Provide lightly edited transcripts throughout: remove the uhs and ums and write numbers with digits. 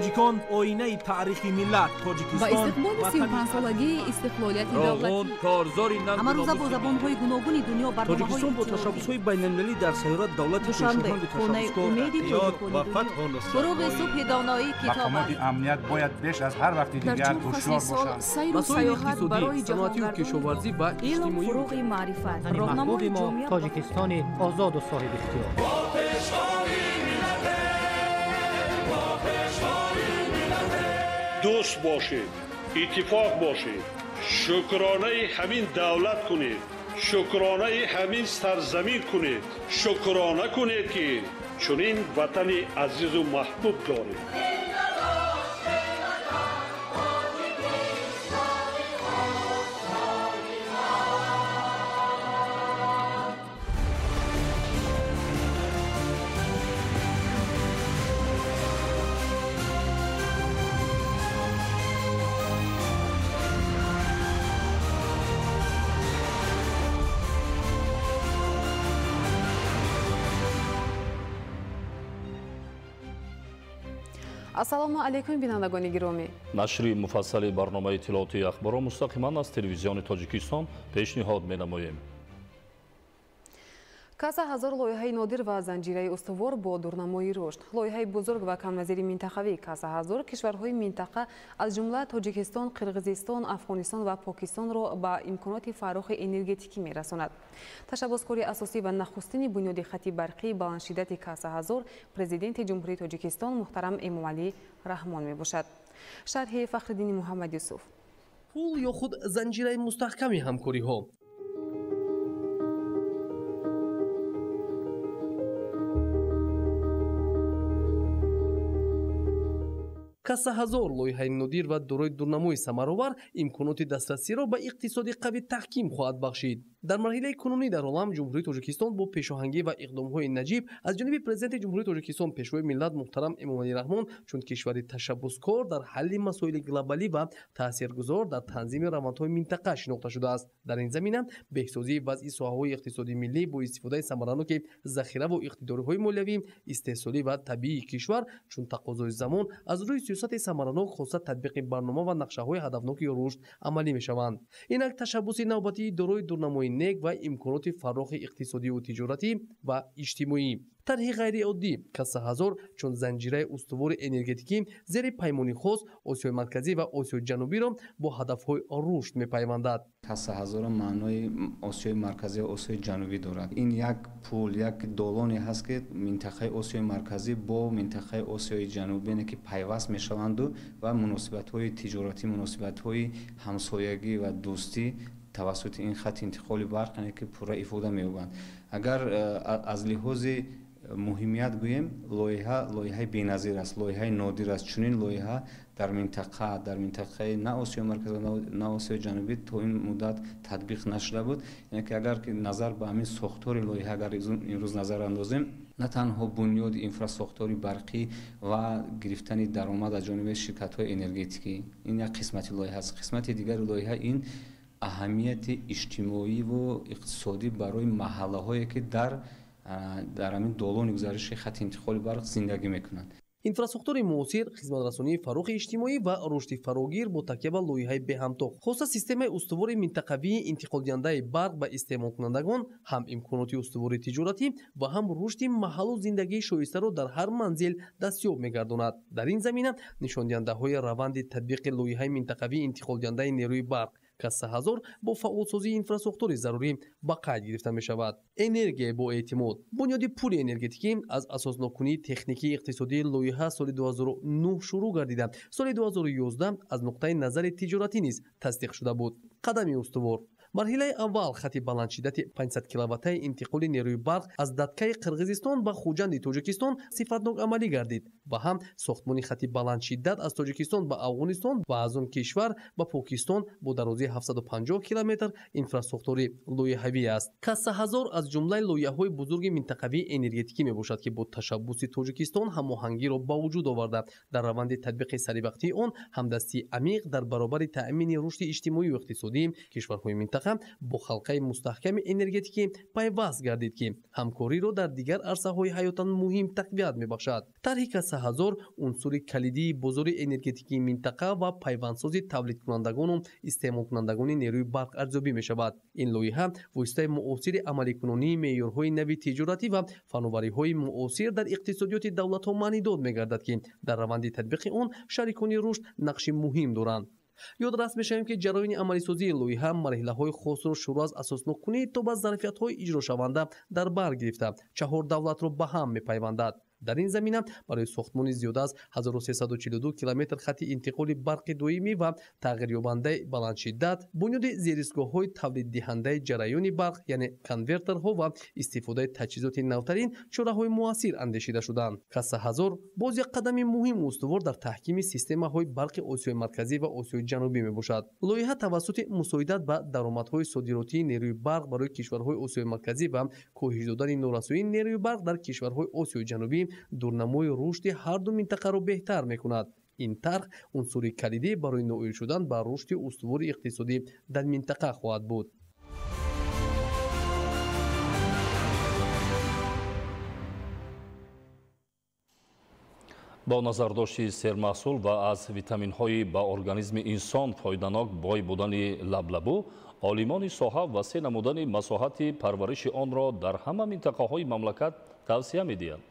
تاجیکان آینه تاریخ ملت تاجیکستان با استقبال 35 سالگی استقلالیت دولتی کارزار همه روزه با زبان‌های گوناگون دنیا تاجیکستان با تشبس‌های بین‌المللی در سیارت دولت پیشروند تشبسکار و فتح و نصرت فروغ صبح دانایی کتاب امنیت باید بیش از هر وقت دیگر هوشیار باشند. مسائل اقتصادی، صنعتی و کشاورزی و علم، فروغ معرفت، راهنمای ما تاجیکستان آزاد و صاحب اختیار. دوست باشید، اتفاق باشید، شکرانه همین دولت کنید، شکرانه همین سرزمین کنید، شکرانه کنید که چنین وطن عزیز و محبوب دارید. ассалому алайкум бинандагони гиромӣ. нашри муфассали барномаи иттилоотии ахборро мустақиман аз телевизиони тоҷикистон пешниҳод менамоем. каса ҳазор лоиҳаи нодир ва занҷираи устувор бо дурнамои рушд. лоиҳаи бузург ва камназири минтақавӣ каса ҳазор кишварҳои минтақа аз ҷумла тоҷикистон, қирғизистон, афғонистон ва покистонро ба имконоти фарохи энергетикӣ мерасонад. ташаббускори асосӣ ва нахустини бунёди хати барқии баландшиддати каса ҳазор президенти ҷумҳурии тоҷикистон муҳтарам эмомалӣ раҳмон мебошад. шарҳи фахриддини муҳаммад юсуф. пул ё худ занҷираи мустаҳками ҳамкориҳо каса ҳазор лоиҳаи нодир ва дорои дурнамои самаровар имконоти дастрасиро ба иқтисоди қавӣ таҳким хоҳад бахшид. дар марҳилаи кунунӣ дар олам ҷумҳурии тоҷикистон бо пешоҳангӣ ва иқдомҳои наҷиб аз ҷониби президенти ҷумҳурии тоҷикистон пешвои миллат муҳтарам эмомалӣ раҳмон чун кишвари ташаббускор дар ҳалли масоили глобалӣ ва таъсиргузор дар танзими равандҳои минтақа шинохта шудааст. дар ин замина беҳсозии вазъи соҳаҳои иқтисоди миллӣ бо истифодаи самараноки захираву иқтидориҳои молиявӣ, истеҳсолӣ ва табиии кишвар чун тақозои замон аз рӯи сиёсати самаранок хоста татбиқи барнома ва нақшаҳои ҳадафноки рушд амалӣ мешаванд. инак ташаббуси навбатии дорои дурнамои нек ва имконоти фарохи иқтисодию тиҷоратӣ ва иҷтимоӣ. тарҳи ғайриоддӣ каса ҳазор чун занҷираи устувори энергетикӣ зери паймони хос осиёи марказӣ ва осиёи ҷанубиро бо ҳадафҳои рушд мепайвандад. каса ҳазор маънои осиёи марказӣ ва осиёи ҷанубӣ дорад. ин як пул, як долоне ҳаст ки минтақаи осиёи марказӣ бо минтақаи осиёи ҷанубӣ ки пайваст мешаванду ва муносибатҳои тиҷоратӣ, муносибатҳои ҳамсоягӣ ва дӯстӣ тавассути ин хати интиқоли барқ ки пурра ифода меёбанд. агар аз лиҳози муҳимият гӯем, лоиҳаи беназир аст, лоиҳаи нодир аст. чунин лоиҳа дар минтақаи на осиёи марказӣ на осиёи ҷанубӣ то ин муддат татбиқ нашуда буд. яъне ки агар ки назар ба ҳамин сохтори лоиҳа агар имрӯз назар андозем, на танҳо бунёди инфрасохтори барқӣ ва гирифтани даромад аз ҷониби ширкатҳои энергетикӣ, ин як қисмати лоиҳа аст. қисмати дигари лоиҳа ин аҳамияти иҷтимоиву иқтисодӣ барои маҳаллаҳое ки дар ҳамин долони гузариши хати интиқоли барқ зиндагӣ мекунанд. инфрасохтори муосир, хизматрасонии фарохи иҷтимоӣ ва рушди фарогир бо такя ба лоиҳаи беҳамтох, хоста системаи устувори минтақавии интиқолдиҳандаи барқ ба истеъмолкунандагон ҳам имконоти устувори тиҷоратӣ ва ҳам рушди маҳаллу зиндагии шоистаро дар ҳар манзил дастёб мегардонад. дар ин замина нишондиҳандаҳои раванди татбиқи лоиҳаи минтақавии интиқолдиҳандаи нерӯи барқ каса ҳазор бо фаъолсозии инфрасохтори зарурӣ ба қайд гирифта мешавад. энергия бо эътимод. бунёди пули энергетикӣ аз асоснокунии техникии иқтисодии лоиҳа соли 2009 шурӯъ гардида соли 2011 аз нуқтаи назари тиҷоратӣ низ тасдиқ шуда буд. қадами устувор. марҳилаи аввал хати баландшиддати 500 киловаттаи интиқоли нерӯи барқ аз даткаи қирғизистон ба хуҷанди тоҷикистон сифатнок амалӣ гардид ва ҳам сохтмони хати баландшиддат аз тоҷикистон ба афғонистон ва аз он кишвар ба покистон бо дарозии 750 километр инфрасохтори лоиҳавӣ аст. каса ҳазор аз ҷумлаи лоиҳаҳои бузурги минтақавии энергетикӣ мебошад ки бо ташаббуси тоҷикистон ҳамоҳангиро ба вуҷуд оварда дар раванди татбиқи саривақтии он ҳамдастии амиқ дар баробари таъмини рушди иҷтимоию иқтисодии кишварҳои минтақа минтақа бо халқаи мустаҳками энергетикӣ пайваст гардид ки ҳамкориро дар дигар арсаҳои ҳаётан муҳим тақвият мебахшад. тарҳи Касаҳазор унсури калидии бозори энергетикии минтақа ва пайвандсози тавлидкунандагону истеъмолкунандагони нерӯи барқ арзёбӣ мешавад. ин лоиҳа воситаи муосири амаликунонии меъёрҳои нави тиҷоратӣ ва фанновариҳои муосир дар иқтисодиёти давлатҳо маънидод мегардад ки дар раванди татбиқи он шарикони рушд нақши муҳим доранд. ёдрас мешавем ки ҷараёни амалисозии лоиҳа марҳилаҳои хосро шурӯъ аз асоснокунӣ то ба зарфиятҳои иҷрошаванда дар бар гирифта 4 давлатро ба ҳам мепайвандад. дар ин замина барои сохтмони зиёда аз 1342 километр хатти интиқоли барқи доимӣ ва тағйирёбандаи баландшиддат, бунёди зеристгоҳҳои тавлиддиҳандаи ҷараёни барқ яъне конвертерҳо ва истифодаи таҷҳизоти навтарин чораҳои муассир андешида шуданд. Касаҳазор боз як қадами муҳиму устувор дар таҳкими системаҳои барқи Осиёи Марказӣ ва Осиёи Ҷанубӣ мебошад. лоиҳа тавассути мусоидат ба даромадҳои содиротии нерӯи барқ барои кишварҳои Осиёи Марказӣ ва коҳиш додани норасоии нерӯи барқ дар кишварҳои Осиёи Ҷанубӣ дурнамои рушди ҳарду минтақаро беҳтар мекунад. ин тарх унсури калидӣ барои ноил шудан ба рушди устувори иқтисодӣ дар минтақа хоҳад буд. бо назардошти сермаҳсул ва аз витаминҳои ба организми инсон фоиданок бой будани лаблабу, олимони соҳа васеъ намудани масоҳати парвариши онро дар ҳама минтақаҳои мамлакат тавсия медиҳанд.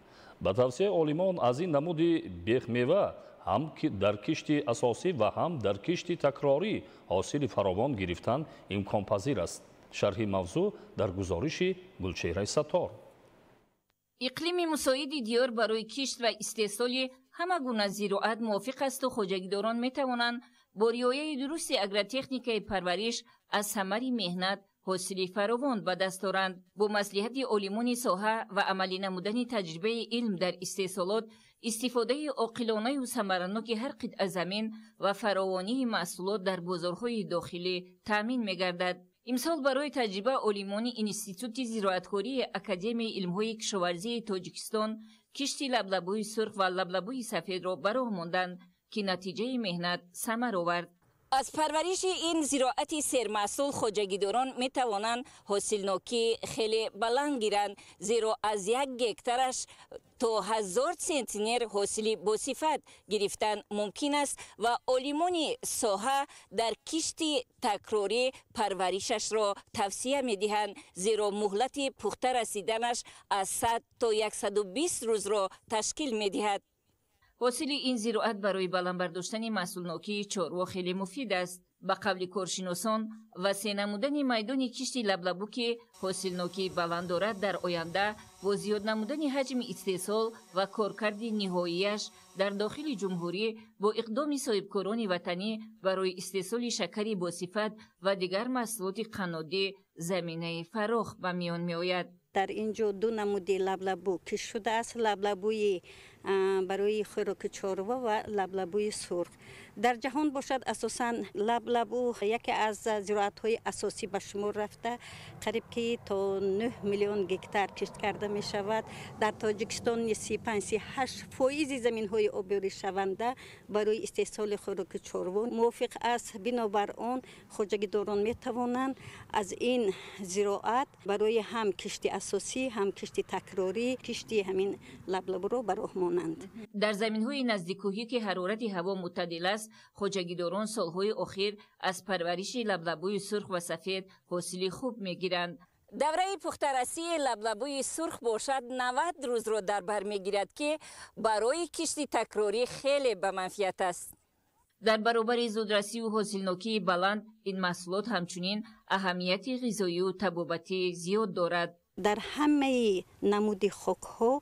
ба тавсияи олимон аз ин намуди бехмева ҳам дар кишти асосӣ ва ҳам дар кишти такрорӣ ҳосили фаровон гирифтан имконпазир аст. шарҳи мавзӯъ дар гузориши Гулчеҳраи Саттор. иқлими мусоиди диёр барои кишт ва истеҳсоли ҳама гуна зироат мувофиқ асту хоҷагидорон метавонанд бо риояи дурусти агротехникаи парвариш аз самари меҳнат ҳосили фаровон ба даст оранд. бо маслиҳати олимони соҳа ва амалӣ намудани таҷрибаи илм дар истеҳсолот, истифодаи оқилонаю самараноки ҳар қитъа замин ва фаровонии маҳсулот дар бозорҳои дохилӣ таъмин мегардад. имсол барои таҷриба олимони институти зироаткории академияи илмҳои кишоварзии Тоҷикистон кишти лаблабӯи сурх ва лаблабӯи сафедро ба роҳ монданд ки натиҷаи меҳнат самар овард. аз парвариши ин зироати сермаҳсул хоҷагидорон метавонанд ҳосилнокӣ хеле баланд гиранд, зеро аз 1 гектараш то 1000 центнер ҳосили босифат гирифтан мумкин аст ва олимони соҳа дар кишти такрорӣ парваришашро тавсия медиҳанд, зеро муҳлати пухта расиданаш аз 100 то 120 рӯзро ташкил медиҳад. ҳосили ин зироат барои баландбардоштани маҳсулнокии чорво хеле муфид аст. ба қавли коршиносон, васеъ намудани майдони кишти лаблабу ки ҳосилнокии баланд дорад дар оянда бо зиёд намудани ҳаҷми истеҳсол ва коркарди ниҳоияш дар дохили ҷумҳурӣ бо иқдоми соҳибкорони ватанӣ барои истеҳсоли шакари босифат ва дигар маҳсулоти қаннодӣ заминаи фарох ба миён меояд. дар инҷо 2 намуди лаблабу кишт шудааст, лаблабуи барои хӯроки чорва ва лаблабуи сурх. дар ҷаҳон бошад асосан лаблабу яке аз зироатҳои асосӣ ба шумор рафта, қариб ки то 9 миллион гектар кишт карда мешавад. дар Тоҷикистон 35-38% заминҳои обёришаванда барои истеҳсоли хӯроки чорво мувофиқ аст. бинобар он хоҷагидорон метавонанд аз ин зироат барои ҳам кишти асосӣ, ҳам кишти такрорӣ, кишти ҳамин лаблабуро ба роҳ монанд. дар заминҳои наздиккӯҳӣ ки ҳарорати ҳаво мӯътадил аст, хоҷагидорон солҳои охир аз парвариши лаблабӯи сурх ва сафед ҳосили хуб мегиранд. давраи пухтарасии лаблабӯи сурх бошад 90 рӯзро дар бар мегирад ки барои кишти такрорӣ хеле ба манфиат аст. дар баробари зудрасиву ҳосилнокии баланд ин маҳсулот ҳамчунин аҳамияти ғизоию табобатӣ зиёд дорад. дар ҳамаи намуди хокҳо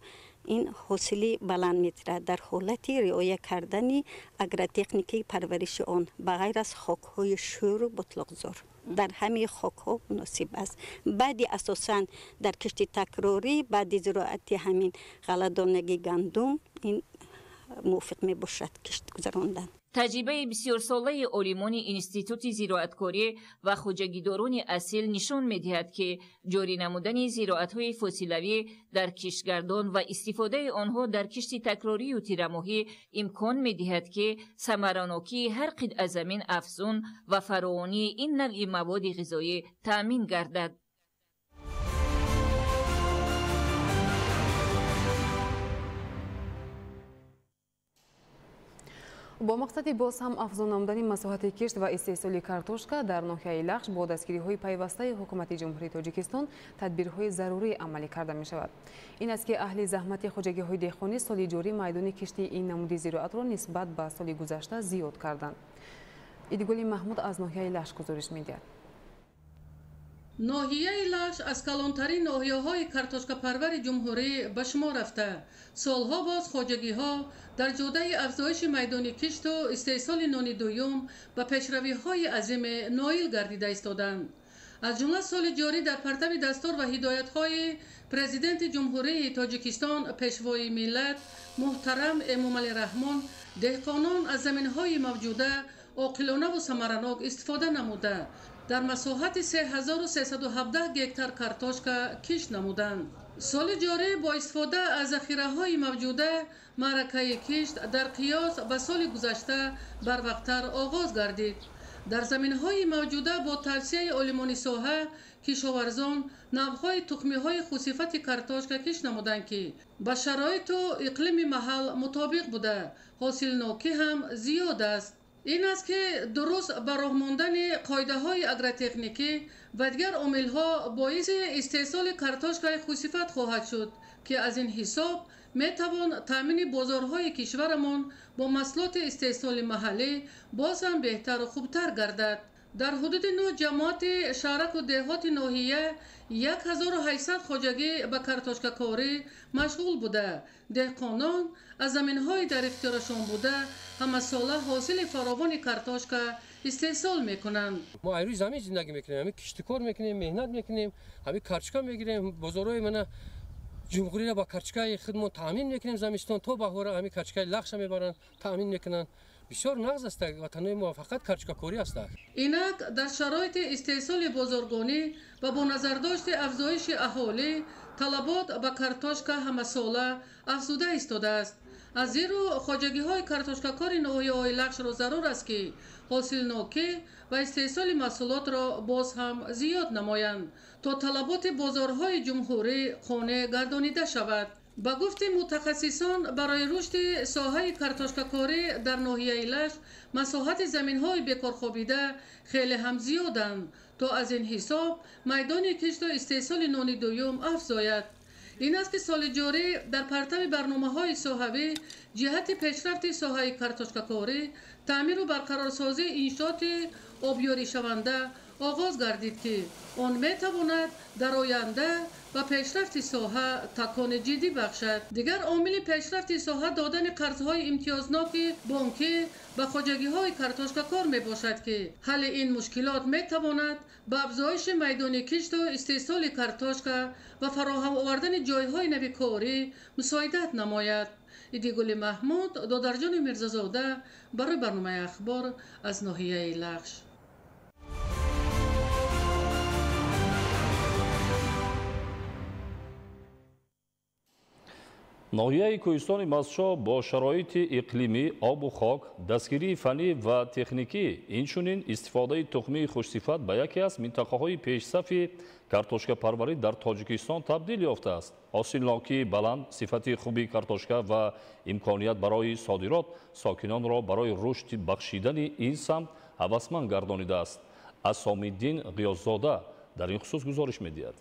ин ҳосили баланд метирад дар ҳолати риоя кардани агротехникаи парвариши он ба ғайр аз хокҳои шӯру бутлуқзор дар ҳамаи хокҳо муносиб аст. баъди асосан дар кишти такрорӣ, баъди зироати ҳамин ғалладонаги гандум ин мувофиқ мебошад кишт гузарондан. تجربه بسیار ساله عالمان انستیتوت زراعتکاری و خوجگیداران اصیل نشان می‌دهد که جاری نمودن زراعت‌های فسیلوی در کشتگردان و استفاده آنها در کشت تکراری و تیره‌ماهی امکان می‌دهد که ثمراناکی هر قطعه زمین افزون و فراوانی این نوع مواد غذایی تأمین گردد. با مقصد باز هم افزون نمودن مساحت کشت و استحصال کارتوشکا در ناحیه لخش با دستگیری‌های پیوسته حکومت جمهوری تاجیکستان تدبیرهای ضروری عملی کرده می شود. این است که اهل زحمت خوجگی‌های دهقانی سال جاری میدان کشتی این نمودی زراعت را نسبت به سال گذشته زیاد کردند. ایدگل محمود از ناحیه لخش گزارش می‌دهد. ناحیه لخش از کلانترین ناحیه‌های کارتوشکا پرور جمهوری به شمار رفته. سالها باز خوجگی‌ها در جوده افزایش میدان کشت و استحصال نان دوم به پیشروی‌های عظیم نائل گردیده ایستادند. از جمله سال جاری در پرتو دستور و هدایت‌های پرزیدنت جمهوری تاجیکستان پیشوای ملت محترم امامعلی رحمان دهقانان از زمین‌های موجوده عاقلانه و ثمرناک استفاده نموده در مساحت 3317 گکتار کارتوشکا کشت نمودند. سال جاری با استفاده از ذخیره‌های موجوده معرکه کشت در قیاس به سال گذشته بر وقت‌تر آغاز گردید. در زمین‌های موجوده با توصیه عالمان ساحه کشاورزان نوع‌های تخمی‌های خوصفت کارتوشکا کشت نمودند که با شرایط و اقلیم محل مطابق بوده. حاصلناکی هم زیاد است. این است که درست به راه ماندن قاعده‌های اگرتکنیکی و دیگر عامل‌ها باعث استحصال کارتوشکای خوصفت خواهد شد که از این حساب می‌توان تامین بازارهای کشورمان با محصولات استحصال محلی باز هم بهتر و خوبتر گردد. در حدود 9 جماعت شهرک و دهات ناحیه 1800 خوجگی به کارتوشکا کاری مشغول بوده. دهقانان از زمین‌های در اختیارشان بوده همه ساله حاصل فراوان کارتوشکا استحصال میکنند. ما ایروی زمین زندگی میکنیم، همین کشتکار میکنیم، مهنت میکنیم، همین کارچکا میگیریم، بازارهای من جمهوری را با کارچکای خودمون تامین میکنیم. زمستان تا بهار همین کارچکای لخش میبرن تامین میکنن. بسیار نغز است و تنها موافقت کارچکا کاری است. اینک در شرایط استحصال بازارگانی و با نظر داشت افزایش اهالی طلبات به کارتوشکا همه ساله افزوده ایستاده است. از زیرا خوجگی‌های کارتوشکا کاری ناحیه‌های لخش را ضرور است که حاصلناکی و استحصال محصولات را باز هم زیاد نمایند تا طلبات بازارهای جمهوری خانه گردانیده شود. با گفت متخصصان برای رشد ساحه کارتوشکا کاری در ناحیه لخش مساحت زمین‌های بیکار خوابیده خیلی هم زیادند تا از این حساب میدان کشت و استحصال نان دوم افزاید. این است که سال جاری در پرتو برنامه‌های ساحوی جهت پیشرفت ساحه کارتوشکا کاری تعمیر و برقرارسازی انشاءات آبیاری شونده آغاز گردید که آن میتواند در آینده و پیشرفت ساحه تکان جدی بخشد. دیگر عامل پیشرفت ساحه دادن قرضهای امتیازناک بانکی به خوجگی‌های کارتوشکا کار میباشد که حل این مشکلات میتواند به افزایش میدان کشت و استحصال کارتوشکا و فراهم آوردن جایهای نوی کاری مساعدت نماید. ایدگل محمود، دادرجان میرزازاده برای برنامه اخبار از ناحیه لخش. ناحیه کوهستان مزشا با شرایط اقلیمی، آب و خاک، دستگیری فنی و تکنیکی اینچنین استفاده تخمی خوشصفت به یکی از منطقه‌های پیشصف کارتوشکا پروری در تاجیکستان تبدیل یافته است. حاصلناکی بلند، صفت خوبی کارتوشکا و امکانیت برای صادرات ساکنان را برای رشد بخشیدن این سمت هوسمند گردانیده است. اسام‌الدین غیاث‌زاده در این خصوص گزارش می‌دهد.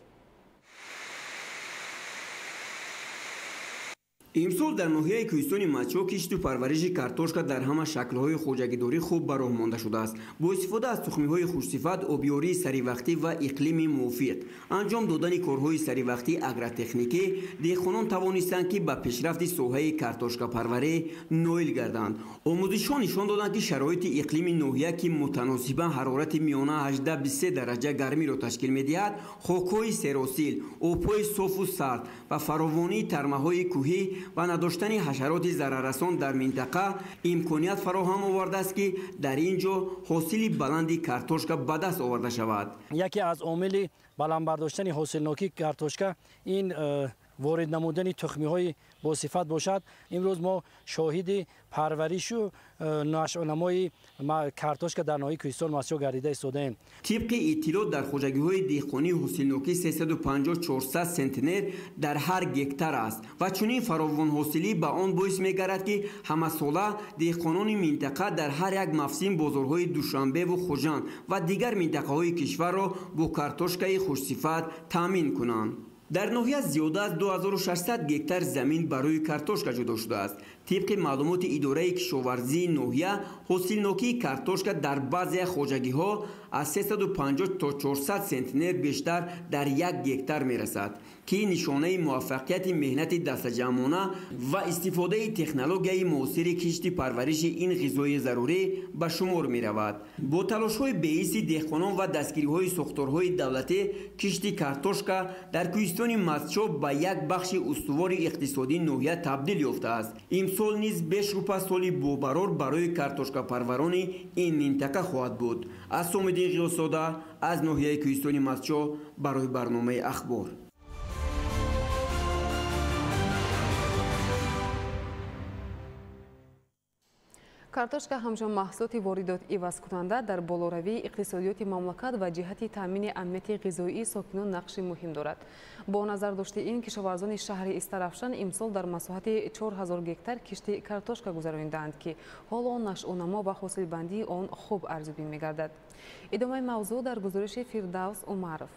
امسال در ناحیه کوهستان مزشا کشت و پرورش کارتوشکا در همه شکل‌های خوجگیداری خوب به راه مانده شده است. با استفاده از تخم‌های خوشصفت، آبیاری سریع و اقلیم موافق، انجام دادن کارهای سریع اگرتکنیکی، دهقانان توانستند که به پیشرفت ساحه کارتوشکا پروری نائل گردند. آموزش‌ها نشان دادند که شرایط اقلیم ناحیه که متناسب حرارت میانه 18-23 درجه گرمی را تشکیل می‌دهد، خاک‌های سراسیل، آب‌های صاف و سرد و فراوانی ترمه‌های کوهی و نداشتن حشرات ضرررسان در منطقه امکانیت فراهم آورده است که در اینجا حاصل بلند کارتوشکا به دست آورده شود. یکی از عوامل بلند برداشتن حاصلناکی کارتوشکا این وارد نمودن تخمی های با صفت باشد. امروز ما شاهد پرورش و نشأ و نمای کارتوشکا در ناحیه کوهستان مسجد گردیده ایستادیم. طبق اطلاعات در خوجگی های دهقانی حاصلناکی 350-400 سنتنر در هر گکتار است و چنین فراوان حاصلی به آن باعث می‌گردد که همه ساله دهقانان منطقه در هر یک موسم بازارهای دوشنبه و خوجند و دیگر منطقه‌های کشور را با کارتوشکای خوشصفت تامین کنند. در ناحیه زیاده از 2600 گکتار زمین برای کارتوشکا جدا شده است. طبق معلومات اداره کشاورزی ناحیه حاصلناکی کارتوشکا در بعضی خوجگی ها از 350 تا 400 سنتنر بیشتر در یک گکتار می رسد که نشانه موفقیت مهنت دستجمعانه و استفاده تکنولوژی معاصر کشت پرورش این غذای ضروری به شمار می رود. با تلاش های بی‌حس دهقانان و دستگیری های ساختارهای دولتی کشت کارتوشکا در کوهستان مزچوب به یک بخش استوار اقتصادی ناحیه تبدیل یافته است. امسال نیز بیش رو پس سالی بوبرار برای کارتوشکا پروران این منطقه خواهد بود. از سومدین غیاساده از ناحیه کوهستان مزچوب برای برنامه اخبار. کارتوشکا همچون محصولات واردات عوض کننده در بالوروی اقتصادیات مملکت و جهت تامین امنیت غذایی ساکنان نقش مهم دارد. با نظر داشته این کشاورزان شهر استرافشان امسال در مساحت 4000 گکتار کشت کارتوشکا گذراندند که حالا نشأ و نما و حاصلبندی آن خوب ارزیابی می‌گردد. ادامه موضوع در گزارش فردوس عمرов.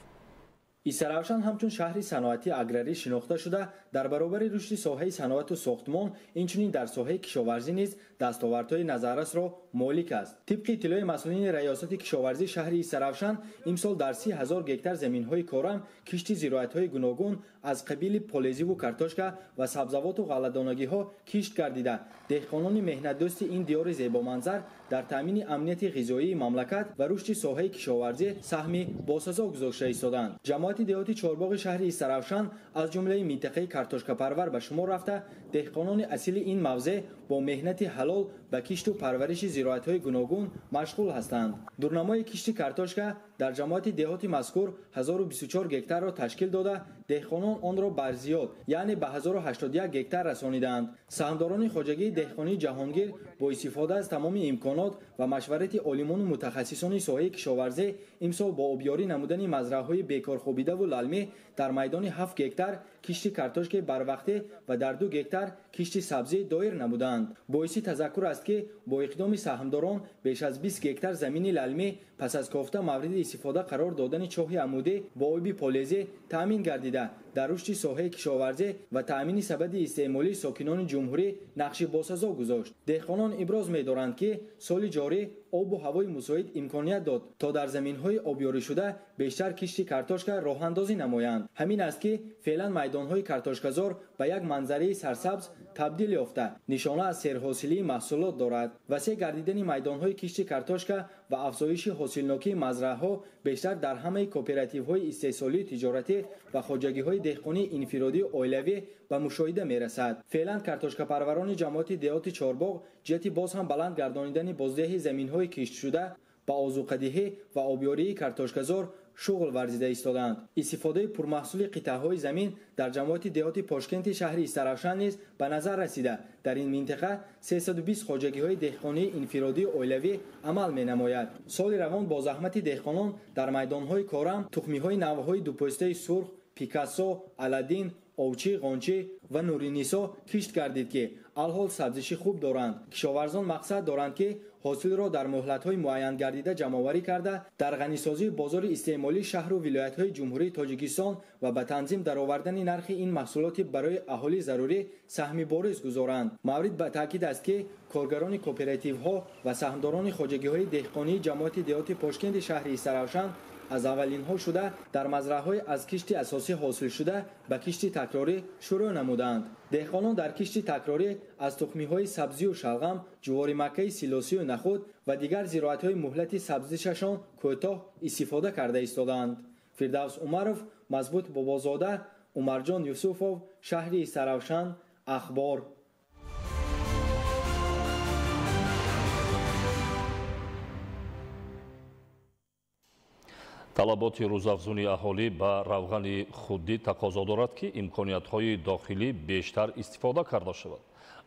استرافشان همچون شهری صنعتی اگراری شناخته شده در برابر رشد ساحه صنعت و ساختمان اینچنین در ساحه کشاورزی نیز دستاوردهای نظررس را مالک است. طبق اطلاع مسئولین ریاست کشاورزی شهر استرافشان امسال در 30000 گکتار زمین‌های کارم کشت زراعت‌های گوناگون از قبیل پالزی و کارتوشکا و سبزوات و غله‌دانگی‌ها کشت گردیده دهقانان مهنت‌دوست این دیار زیبامنظر در تامین امنیت غذایی مملکت و رشد ساحه کشاورزی سهمی باسازا گذاشته ایستادند. جماعت دهاتی چهارباغ شهر استرافشان از جمله منطقه کارتوشکا پرور به شمار رفته دهقانان اصیل این موضع با مهنت حلال به کشت و پرورش زراعت‌های گوناگون مشغول هستند. دورنمای کشت کارتوشکا در جماعت دهاتی مذکور 1024 گکتار را تشکیل داده دهقانان آن را بر زیاد یعنی به 1081 گکتار رسانیدند. سهامداران خوجگی دهقانی جهانگیر با استفاده از تمام امکانات و مشورت عالمان و متخصصان ساحه کشاورزی امسال با آبیاری نمودن مزرعه‌های بیکار خوابیده و للمه در میدان 7 گکتار کشت کارتوشکا بروقته و در 2 گکتار کشت سبزی دایر نمودند. باعث تذکر است که با اقدام سهامداران بیش از 20 گکتار زمین للمه پس از کافته مورد استفاده قرار دادن چاه عمودی با آب پالزی تامین گردیده در رشد ساحه کشاورزی و تامین سبد استعمالی ساکنان جمهوری نقش باسازا گذاشت. دهقانان ابراز می‌دارند که سال جاری آب و هوای مساعد امکانیت داد تا در زمین‌های آبیاری شده بیشتر کشت کارتوشکا راه اندازی نمایند. همین است که فعلا میدان‌های کارتوشکازار به یک منظره سرسبز تبدیل یافته نشانه از سرحاصلی محصولات دارد. وسیع گردیدن میدان‌های کشت کارتوشکا و افزایش حاصلناکی مزرعه‌ها بیشتر در همه کوپراتیوهای استحصالی تجارتی و خوجگی‌های دهقانی انفرادی اولیوی به مشاهده می‌رسد. فعلا کارتوشکا پروران جماعت دهات چهارباغ جهت باز هم بلند گردانیدن بازده زمین‌های کشت شده با آذوقه‌دهی و آبیاری کارتوشکازار شغل ورزیده ایستادند. استفاده پرمحصول قطعه‌های زمین در جماعت دهات پاشکنت شهر استرافشان نیز به نظر رسیده در این منطقه 320 خوجگی‌های دهقانی انفرادی اولیوی عمل می‌نماید. سال روان با زحمت دهقانان در میدان‌های کارم تخمی‌های نوع‌های دوپوسته سرخ، پیکاسو، الادین، اوچی، قونچی و نورینیسا کشت گردید که الحال سبزش خوب دارند. کشاورزان مقصد دارند که حاصل را در مهلت‌های معین گردیده جمع‌آوری کرده در غنیسازی بازار استعمالی شهر و ولایت‌های جمهوری تاجیکستان و به تنظیم درآوردن نرخ این محصولات برای اهالی ضروری سهم بارز گذارند. مورد به تاکید است که کارگران کوپراتیوها و سهامداران خوجگی‌های دهقانی جماعت دهات پاشکند شهر استرافشان از اولین ها شده در مزرعه‌های از کشت اساسی حاصل شده به کشت تکراری شروع نمودند. دهقانان در کشت تکراری از تخمی‌های سبزی و شلغم، جوار مکئی، سیلاسی و نخود و دیگر زراعت‌های مهلت سبزیششان کوتاه استفاده کرده ایستادند. فردوس عمرов، مضبوط بابازاده، عمرجان یوسفov، شهر استرافشان، اخبار. талаботи рӯзафзуни аҳолӣ ба равғани худӣ тақозо дорад ки имкониятҳои дохилӣ бештар истифода карда шавад.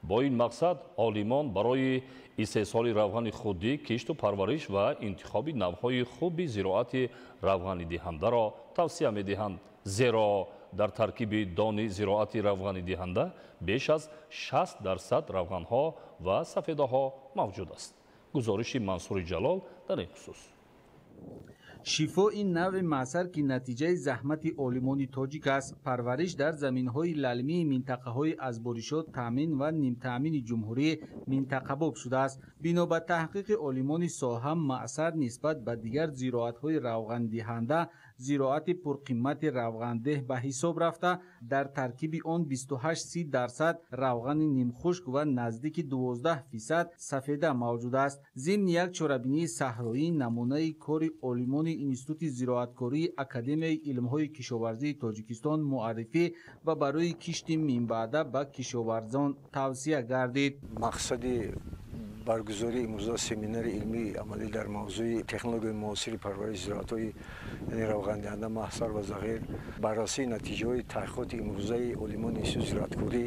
бо ин мақсад олимон барои истеҳсоли равғани худӣ кишту парвариш ва интихоби навъҳои хуби зироати равғанидиҳандаро тавсия медиҳанд, зеро дар таркиби дони зироати равғанидиҳанда беш аз 60% равғанҳо ва сафедаҳо мавҷуд аст. гузориши Мансури Ҷалол дар ин хусус. шифо ин навъи маъсар ки натиҷаи заҳмати олимони тоҷик аст, парвариш дар заминҳои лалмии минтақаҳои азборишот, таъмин ва нимтаъмини ҷумҳурӣ минтақабоб шудааст. бино ба таҳқиқи олимони соҳа, маъсар нисбат ба дигар зироатҳои равғандиҳанда зироати пурқиммати равғандеҳ ба ҳисоб рафта, дар таркиби он 28-30% равғани нимхушк ва наздики 12% сафеда мавҷуд аст. зимни як чорабинии саҳроӣ намунаи кори олимони институти зироаткории академияи илмҳои кишоварзии тоҷикистон муаррифӣ ва барои кишти минбаъда ба кишоварзон тавсия гардид. мақсади баргузори имрӯза семинари илмии амалӣ дар мавзӯи технологияи муосири парвариши зироатҳои яъне равғандиҳанда маҳсар ва зағир баррасии натиҷаҳои таҳқиқоти имрӯзаи олимони институти зироаткорӣ,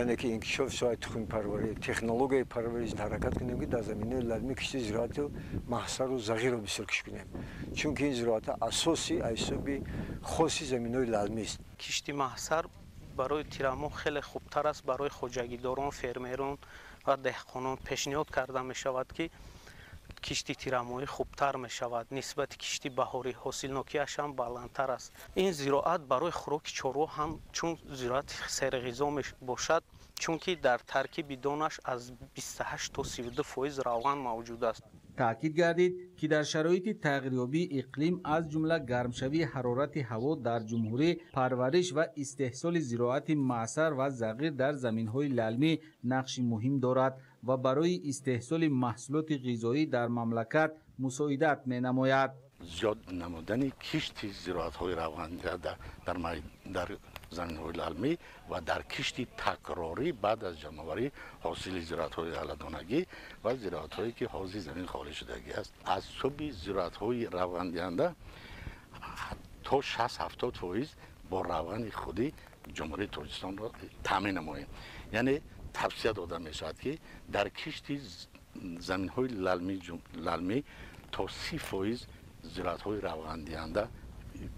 яъне ки инкишофи соҳаи тухмипарварӣ, технологияи парвариш ҳаракат кунем ки дар заминаи лалми кишти зироати маҳсару зағирро бисёр киш кунем, чунки ин зироатҳо асоси ҳисоби хоси заминаҳои лалмист. кишти маҳсар барои тирамон хеле хубтар аст. барои хоҷагидорон, фермерон ва деҳқонон пешниҳод карда мешавад ки кишти тирамоҳӣ хубтар мешавад, нисбати кишти баҳорӣ ҳосилнокиаш ҳам баландтар аст. ин зироат барои хӯроки чорво ҳам чун зироати серғизо бошад, чунки дар таркиби донаш аз 28 то 32% равған мавҷуд аст. таъкид гардид ки дар шароити тағйирёбии иқлим аз ҷумла гармшавии ҳарорати ҳаво дар ҷумҳурӣ, парвариш ва истеҳсоли зироати маъсар ва зағир дар заминҳои лалмӣ нақши муҳим дорад ва барои истеҳсоли маҳсулоти ғизоӣ дар мамлакат мусоидат менамояд. зиёд намудани кишти зироатҳои равғандиҳанда дар заминҳои лалмӣ ва дар кишти такрорӣ баъд аз ҷамъоварӣ ҳосили зироатҳои алладонагӣ ва зироатҳое ки ҳози замин холӣ шудагӣ аст. аз суби зироатҳои равғандиҳанда то 60-70% бо равғани худи ҷумҳурии тоҷикистонро таъмин намоем. яъне тавсия дода мешавад ки дар кишти заминҳои лалмӣ то 30% зироатҳои равғандиҳанда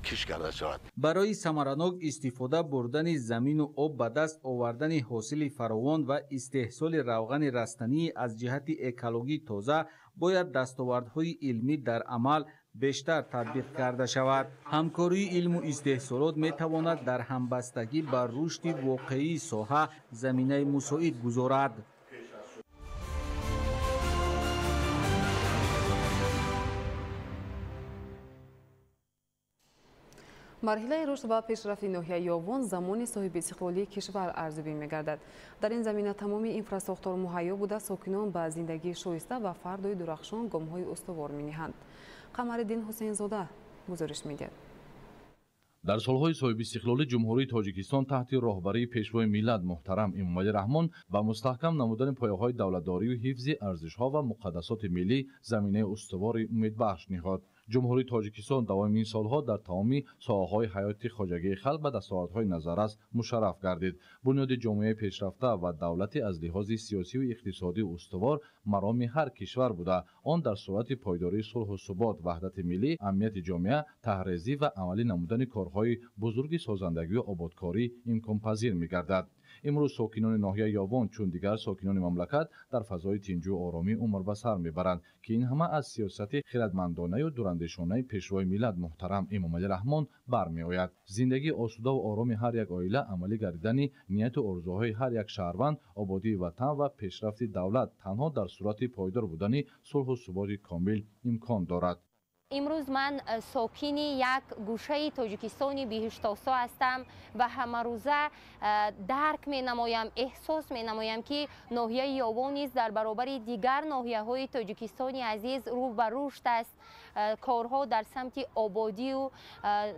киш карда шавад. барои самаранок истифода бурдани замину об ба даст овардани ҳосили фаровон ва истеҳсоли равғани растанӣ аз ҷиҳати экологии тоза бояд дастовардҳои илмӣ дар амал бештар татбиқ карда шавад. ҳамкории илму истеҳсолот метавонад дар ҳамбастагӣ ба рушди воқеии соҳа заминаи мусоид гузорад. марҳилаи рушд ва пешрафти ноҳияи Ёвон замони соҳиби истиқлолии кишвар арзубӣ мегардад. дар ин замина тамоми инфраструктура муҳайё буда сокинон ба зиндагии шоиста ва фардои дурахшон гомҳои устувор мениҳанд. қамариддин ҳусейнзода гузориш медиҳад. дар солҳои соҳиби истиқлолӣ ҷумҳурии тоҷикистон таҳти роҳбарии пешвои миллат муҳтарам Эмомалӣ Раҳмон ба мустаҳкам намудани пояҳои давлатдорию ҳифзи арзишҳо ва муқаддасоти миллӣ заминаи устувори умедбахш ниҳод. ҷумҳурии тоҷикистон давоми ин солҳо дар тамоми соҳаҳои ҳаёти хоҷагии халқ ба дастовардҳои назаррас мушарраф гардид. бунёди ҷомеаи пешрафта ва давлати аз лиҳози сиёсиву иқтисодӣ устувор мароми ҳар кишвар буда, он дар сурати пойдории сулҳу субот, ваҳдати миллӣ, амнияти ҷомеа, таҳризӣ ва амалӣ намудани корҳои бузурги созандагию оботкорӣ имконпазир мегардад. имрӯз сокинони ноҳияи Ёвон чун дигар сокинони мамлакат дар фазои тинҷу оромӣ умр ба сар мебаранд ки ин ҳама аз сиёсати хиратмандонаю дурандешонаи пешвои миллат муҳтарам Эмомалӣ Раҳмон бармеояд. зиндагии осудаву ороми ҳар як оила амалӣ гардидани нияту орзуҳои ҳар як шаҳрванд, ободии ватан ва пешрафти давлат танҳо дар сурати пойдор будани сулҳу суботи комил имкон дорад. امروز من ساکن یک گوشه تاجیکستان بهشتاسا هستم و همه روزه درک می نمایم، احساس می نمایم که ناحیه یاوان نیز در برابر دیگر ناحیه های تاجیکستان عزیز رو به رشد است. کارها در سمت آبادی و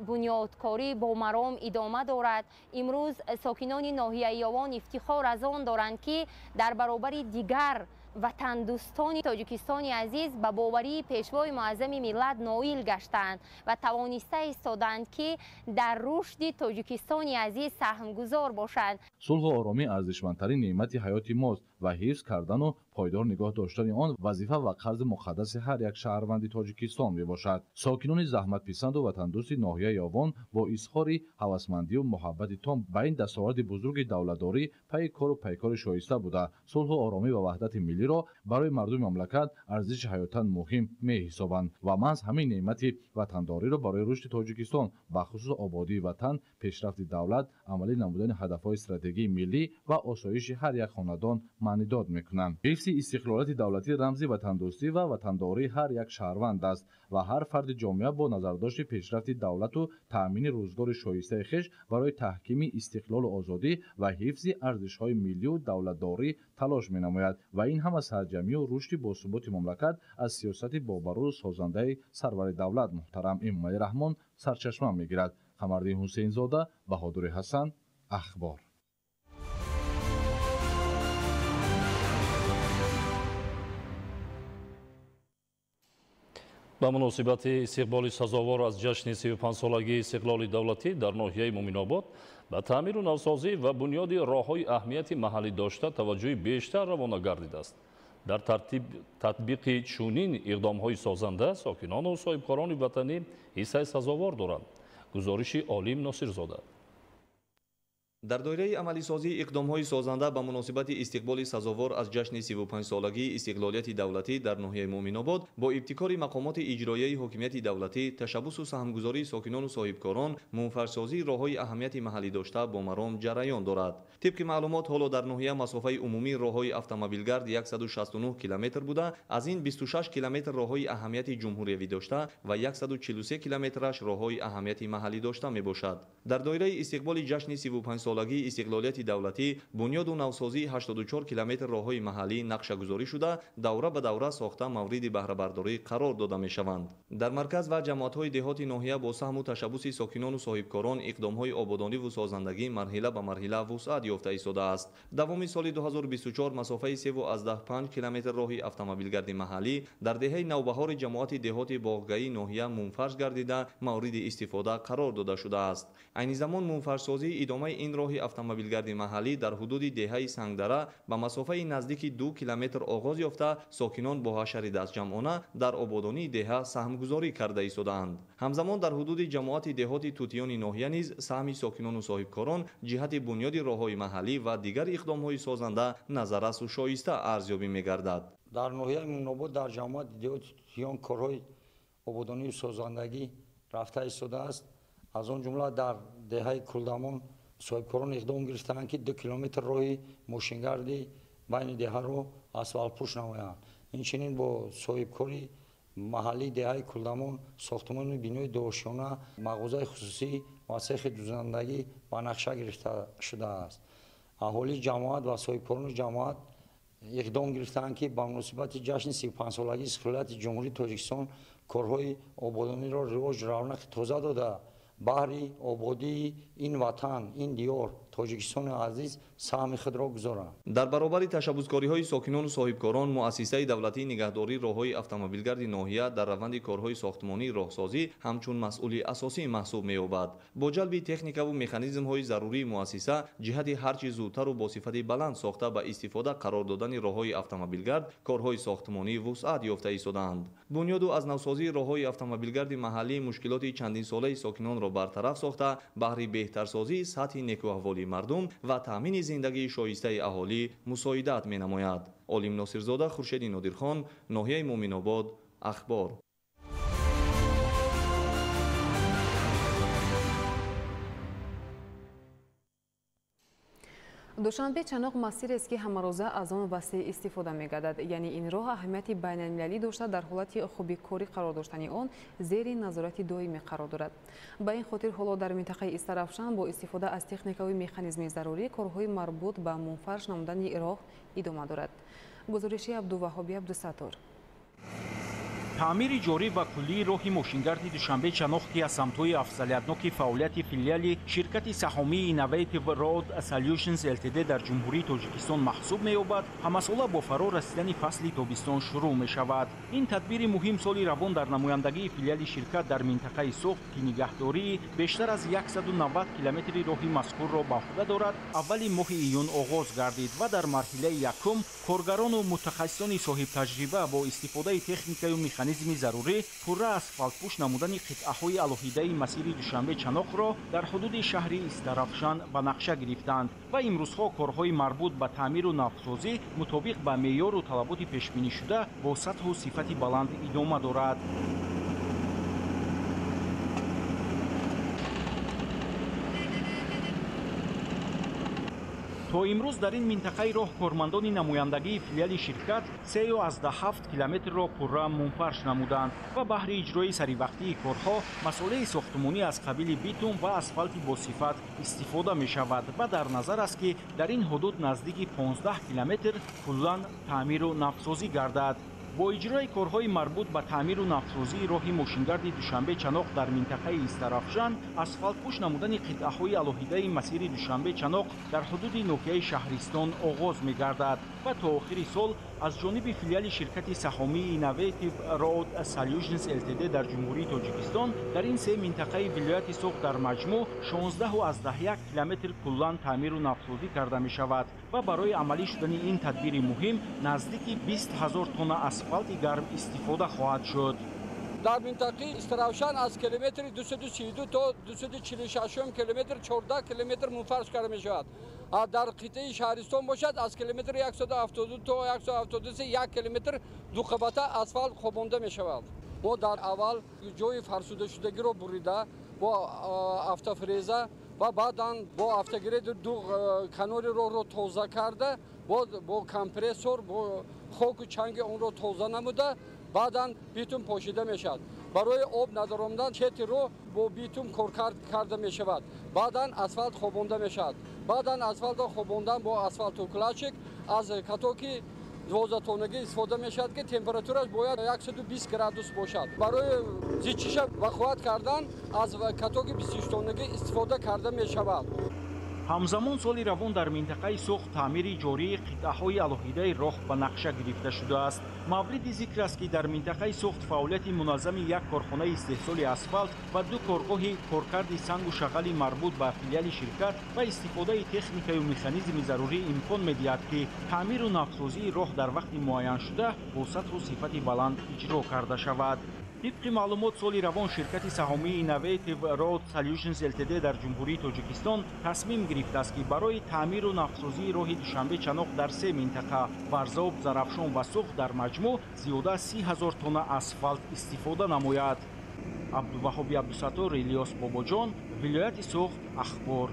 بنیادکاری با مرام ادامه دارد. امروز ساکنان ناحیه یاوان افتخار از آن دارند که در برابر دیگر وطن دوستان تاجیکستان عزیز به باوری پیشوای معظم ملت نائل گشتند و توانسته ایستادند که در رشد تاجیکستان عزیز سهمگزار باشند. صلح و آرامی ارزشمندترین نعمت حیات ماست و حفظ کردن و پایدار نگاه داشتن آن وظیفه و قرض مقدس هر یک شهروند تاجیکستان میباشد. ساکنان زحمت پسند و وطن دوست ناحیه یاوان با اظهار هوسمندی و محبت تام به این دستاورد بزرگ دولتداری پیکار و پیکار شایسته بوده صلح و آرامی و وحدت ملی را برای مردم مملکت ارزش حیاتاً مهم می‌حسابند و محض همین نعمت وطنداری را برای رشد تاجیکستان به خصوص آبادی وطن، پیشرفت دولت، عملی نمودن هدف‌های استراتژی ملی و آسایش هر یک خاندان معنیداد می‌کنند. حفظ استقلالیت دولتی رمز وطندوستی و وطنداری هر یک شهروند است و هر فرد جامعه با نظرداشت پیشرفت دولت و تأمین روزگار شایسته خویش برای تحکیم استقلال و آزادی و حفظ ارزش‌های ملی و دولتداری تلاش می‌نماید و این هم سرجمی و رشد باثبات مملکت از سیاست بابرو و سازنده سرور دولت محترم امام رحمان سرچشمه می‌گیرد. قمردین حسین زاده، بهادر حسن، اخبار. ба муносибати истиқболи сазовор аз ҷашни 35-солагии истиқлоли давлатӣ дар ноҳияи муъминобод ба таъмиру навсозӣ ва бунёди роҳҳои аҳамияти маҳаллӣ дошта таваҷҷӯҳи бештар равона гардидааст. дар татбиқи чунин иқдомҳои созанда сокинону соҳибкорони ватанӣ ҳиссаи сазовор доранд. гузориши Олим Носирзода. дар доираи амалисозии иқдомҳои созанда ба муносибати истиқболи сазовор аз ҷашни 35-солагии истиқлолияти давлатӣ дар ноҳияи муъминобод бо ибтикори мақомоти иҷроияи ҳокимияти давлатӣ ташаббусу саҳмгузории сокинону соҳибкорон мунфарсозии роҳҳои аҳамияти маҳаллӣ дошта бо маром ҷараён дорад. тибқи маълумот ҳоло дар ноҳия масофаи умумии роҳҳои автомобилгард 169 километр буда аз ин 26 километр роҳҳои аҳамияти ҷумҳуриявӣ дошта ва 143 километраш роҳҳои аҳамияти маҳаллӣ дошта мебошад. дар доираи истиқболи ҷашни 35-солагии истиқлолияти давлатӣ бунёду навсозии 84 километр роҳҳои маҳаллӣ нақшагузорӣ шуда давра ба давра сохта мавриди баҳрабардорӣ қарор дода мешаванд. дар марказ ва ҷамоатҳои деҳоти ноҳия бо саҳму ташаббуси сокинону соҳибкорон иқдомҳои ободониву созандагӣ марҳила ба марҳила вусъат ёфта истодааст. давоми соли 2024 масофаи 3,5 километр роҳи автомобилгарди маҳаллӣ дар деҳаи навбаҳори ҷамоати деҳоти боғгаи ноҳия мунфарш гардида мавриди истифода қарор дода шудааст. айни замон мунфаршсозии идомаи ин роҳи автомобилгарди маҳаллӣ дар ҳудуди деҳаи сангдара ба масофаи наздики 2 километр оғоз ёфта сокинон бо ҳашари дастҷамъона дар ободонии деҳа саҳмгузорӣ карда истодаанд. ҳамзамон дар ҳудуди ҷамоати деҳоти тутиёни ноҳия низ саҳми сокинону соҳибкорон ҷиҳати бунёди роҳҳои маҳаллӣ ва дигар иқдомҳои созанда назаррасу шоиста арзёбӣ мегардад. дар ноҳияи муъминобод дар ҷамоати деҳоти тутиён корҳои ободонию созандагӣ рафта истодааст. аз он ҷумла дар деҳаи кулдамон соҳибкорон иқдом гирифтаанд ки 2 километр роҳи мошингарди байни деҳаро асфалтпӯш намоянд. инчунин бо соҳибкори маҳаллии деҳаи кулдамон сохтмони бинои доошёна, мағозаи хусусӣ ва сехи дузандагӣ ба нақша гирифта шудааст. аҳолии ҷамоат ва соҳибкорони ҷамоат иқдом гирифтаанд ки ба муносибати ҷашни 35-солагии истиқлолияти ҷумҳурии тоҷикистон корҳои ободониро ривоҷ равнақи тоза дода баҳри ободии ин ватан, ин диёр тоҷикистони азиз саҳми худро гузоранд. дар баробари ташаббускориҳои сокинону соҳибкорон муассисаи давлатии нигаҳдории роҳҳои автомобилгарди ноҳия дар раванди корҳои сохтмонии роҳсозӣ ҳамчун масъули асосӣ маҳсуб меёбад. бо ҷалби техникаву механизмҳои зарурии муассиса ҷиҳати ҳарчи зудтару босифати баланд сохта ба истифода қарор додани роҳҳои автомобилгард корҳои сохтмонӣ вусъат ёфта истодаанд. бунёду аз навсозии роҳҳои автомобилгарди маҳаллӣ мушкилоти чандинсолаи сокинонро бартараф сохта баҳри беҳтарсозии сатҳи некуаҳволии мардум ва таъмини зиндагии шоистаи аҳолӣ мусоидат менамояд. Олим Носирзода, Хуршеди Нодирхон, ноҳияи Муъминобод, Ахбор. دوشنبه چناق مسیر است که همروزه از آن وسیع استفاده می‌گردد، یعنی این راه اهمیت بین‌المللی داشته در حالت خوبی کاری قرار داشتن آن زیر نظارت دائمی قرار دارد. به این خاطر حالا در منطقه استرافشان با استفاده از تکنیک و مکانیزم ضروری کارهای مربوط به منفرش نمودن راه ادامه دارد. گزارش عبدالوهاب عبدالستار. تعمیر جاری و کلی راهی ماشینگرد دوشنبه چناق که از سمت‌های افضلیت‌ناک فعالیت فیلیال شرکت سهامی اینوویتیو رود سولوشنز التد در جمهوری تاجیکستان محسوب می‌یابد، همساله با فرا رسیدن فصل تابستان شروع می‌شود. این تدبیر مهم سالی روان در نمایندگی فیلیال شرکت در منطقه سوخت که نگهداری بیشتر از 190 کیلومتر راهی مذکور را به عهده دارد، اول ماه ایون آغاز گردید و در مرحله یکم کارگران و متخصصان صاحب تجربه با استفاده تکنیک و مکانیزم ضروری پوره اسفالت پوش نمودن قطعه‌های الوهیده مسیر دوشنبه چناق را در حدود شهر استرافشان به نقشه گرفتند و امروزها کارهای مربوط به تعمیر و نوسازی مطابق به معیار و طلبات پیشبینی شده با سطح و صفت بلند ادامه دارد. تا امروز در این منطقه راه کارمندان نمایندگی فیلیال شرکت 3.7 کیلومتر را پوره منفرش نمودند و بهر اجرای سریوقتی کارها مسئله ساختمانی از قبیل بیتون و اسفالت با صفت استفاده می شود و در نظر است که در این حدود نزدیک 15 کیلومتر کلاً تعمیر و نوسازی گردد. با اجرای کارهای مربوط به تعمیر و نوسازی راه ماشینگرد دوشنبه چناق در منطقه استرافشان اسفالت پوش نمودن قطعه‌های الوهیده مسیر دوشنبه چناق در حدود نوکه شهرستان آغاز می‌گردد و تا آخر سال از جانب فیلیال شرکت سهامی اینوویتیو رود سولوشنز التد در جمهوری تاجیکستان در این سه منطقه ولایت سوخت در مجموع 16.1 کیلومتر کلاً تعمیر و نوسازی کرده می‌شود و برای عملی شدن این تدبیر مهم نزدیک 20,000 تن اسفالت گرم استفاده خواهد شد. در منطقه استرافشان از کیلومتر 232 تا 246 کیلومتر 14 کیلومتر منفرش کرده می شود. در قطعه شهرستان باشد از کیلومتر 172 تا 173 1 کیلومتر دو قبطه اسفالت خوابانده می شود. ما در اول جای فرسوده شدگی را بریده با افتافریزه و بعدا با افتگرید دو کنار رو تازه کرده با کمپرسور با خاک و چنگ اون رو تازه نموده بعدا بیتون پاشیده می شود. برای آب ندارمدن چت رو با بیتون کار کرده می شود. بعدا اسفالت خوابانده می شود. بعدا اسفالت خواباندن با اسفالت و کلاشک از کاتوکی 12 تونگی استفاده می شود که تمپراتورش باید 120 گرادوس باشد. برای زیچش وقوعت کردن از کاتوکی 26 تونگی استفاده کرده می شود. همزمان سالی روان در منطقه سوخت تعمیر جاری قطعه‌های الوهیده راه به نقشه گرفته شده است. مورد ذکر است که در منطقه سوخت فعالیت منظم یک کارخانه استحصال اسفالت و دو کارگاه کارکرد سنگ و شغل مربوط به فیلیال شرکت و استفاده تکنیک و مکانیزم ضروری امکان می‌دهد که تعمیر و نوسازی راه در وقت معین شده با سطح و صفت بلند اجرا کرده شود. طبق معلومات سالی روان شرکت سهامی اینوویتیو رود سولوشنز التد در جمهوری تاجیکستان تصمیم گرفته است که برای تعمیر و نوسازی راه دوشنبه چناق در سه منطقه ورزاب، زرافشان و سوخت در مجموع زیاده 30,000 تن اسفالت استفاده نماید. عبدالوهاب عبدالستار، الیاس باباجان، ولایت سوخت، اخبار.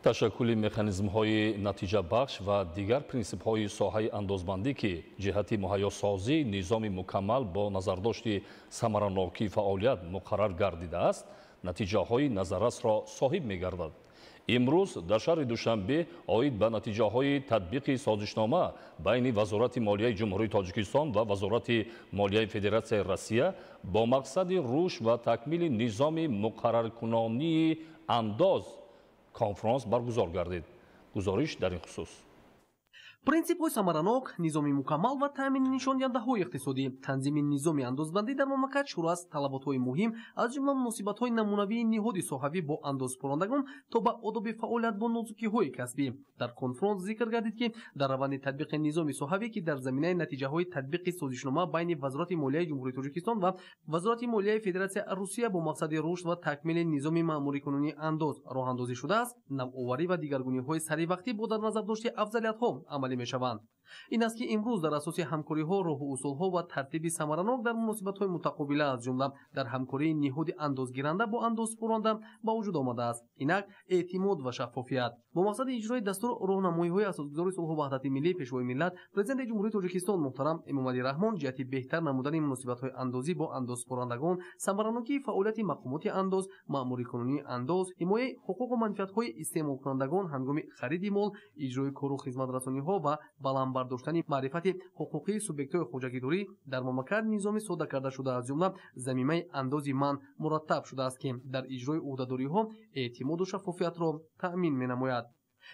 تشکل مکانیزم‌های نتیجه بخش و دیگر پرینسیپ‌های ساحه اندازبندی که جهت مهیاسازی نظام مکمل با نظرداشت ثمراناکی فعالیت مقرر گردیده است، نتیجه‌های نظررس را صاحب می‌گردد. امروز در شهر دوشنبه آید به نتیجه‌های تطبیق سازشنامه بین وزارت مالیه جمهوری تاجیکستان و وزارت مالیه فدراسیای روسیه با مقصد رشد و تکمیل نظام مقررکننده انداز کنفرانس برگزار گردید. گزارش در این خصوص. принсипҳои самаранок, низоми мукаммал ва таъмини нишондиҳандаҳои иқтисодӣ, танзими низоми андозбандӣ дар мамлакат шурӯъ аз талаботҳои муҳим аз ҷумла муносибатҳои намунавии niҳоди соҳавӣ бо андозкунандагон то ба одоби фаъолият бо нозукиҳои касбӣ. Дар конфронс зикр гардид ки дар раванди татбиқи низоми соҳавӣ ки дар заминаи натиҷаҳои татбиқи созишнома байни вазорати молияи ҷумҳурии тоҷикистон ва вазорати молияи федератсияи русия бо мақсади рушд ва такмили низоми маъмурикунунии андоз роҳандозӣ шудааст, навоварӣ ва дигаргуниҳои саривақтӣ бо дар назардошти афзалиятҳо амалӣ мешаванд. این است که امروز در اساس همکاری‌ها، راه و اصول‌ها و ترتیب ثمراناک در مناسبت‌های متقابله از جمله در همکاری نهاد اندازگیرنده با اندازپرانده با وجود آمده است. اینک اعتماد و شفافیت با مقصد اجرای دستور راهنمایی‌های اساسگذاری صلح و وحدت ملی پیشوای ملت پرزیدنت جمهوری تاجیکستان محترم امامعلی رحمان جهت بهتر نمودن مناسبت‌های اندازی با اندازپرندگان، ثمراناکی فعالیت مقامات انداز، مأموری کنونی انداز، حمایت حقوق و منفعت‌های استعمالکنندگان هنگام خرید مال، اجرای کار و خدمت‌رسانی‌ها و بلندبرداشتن معرفت حقوقی سوبیکت‌های خوجگیداری در مملکت نظام ساده کرده شده از جمله ضمیمه اندازی من مرتب شده است که در اجرای عهده‌داری‌ها اعتماد و شفافیت را تأمین می‌نماید.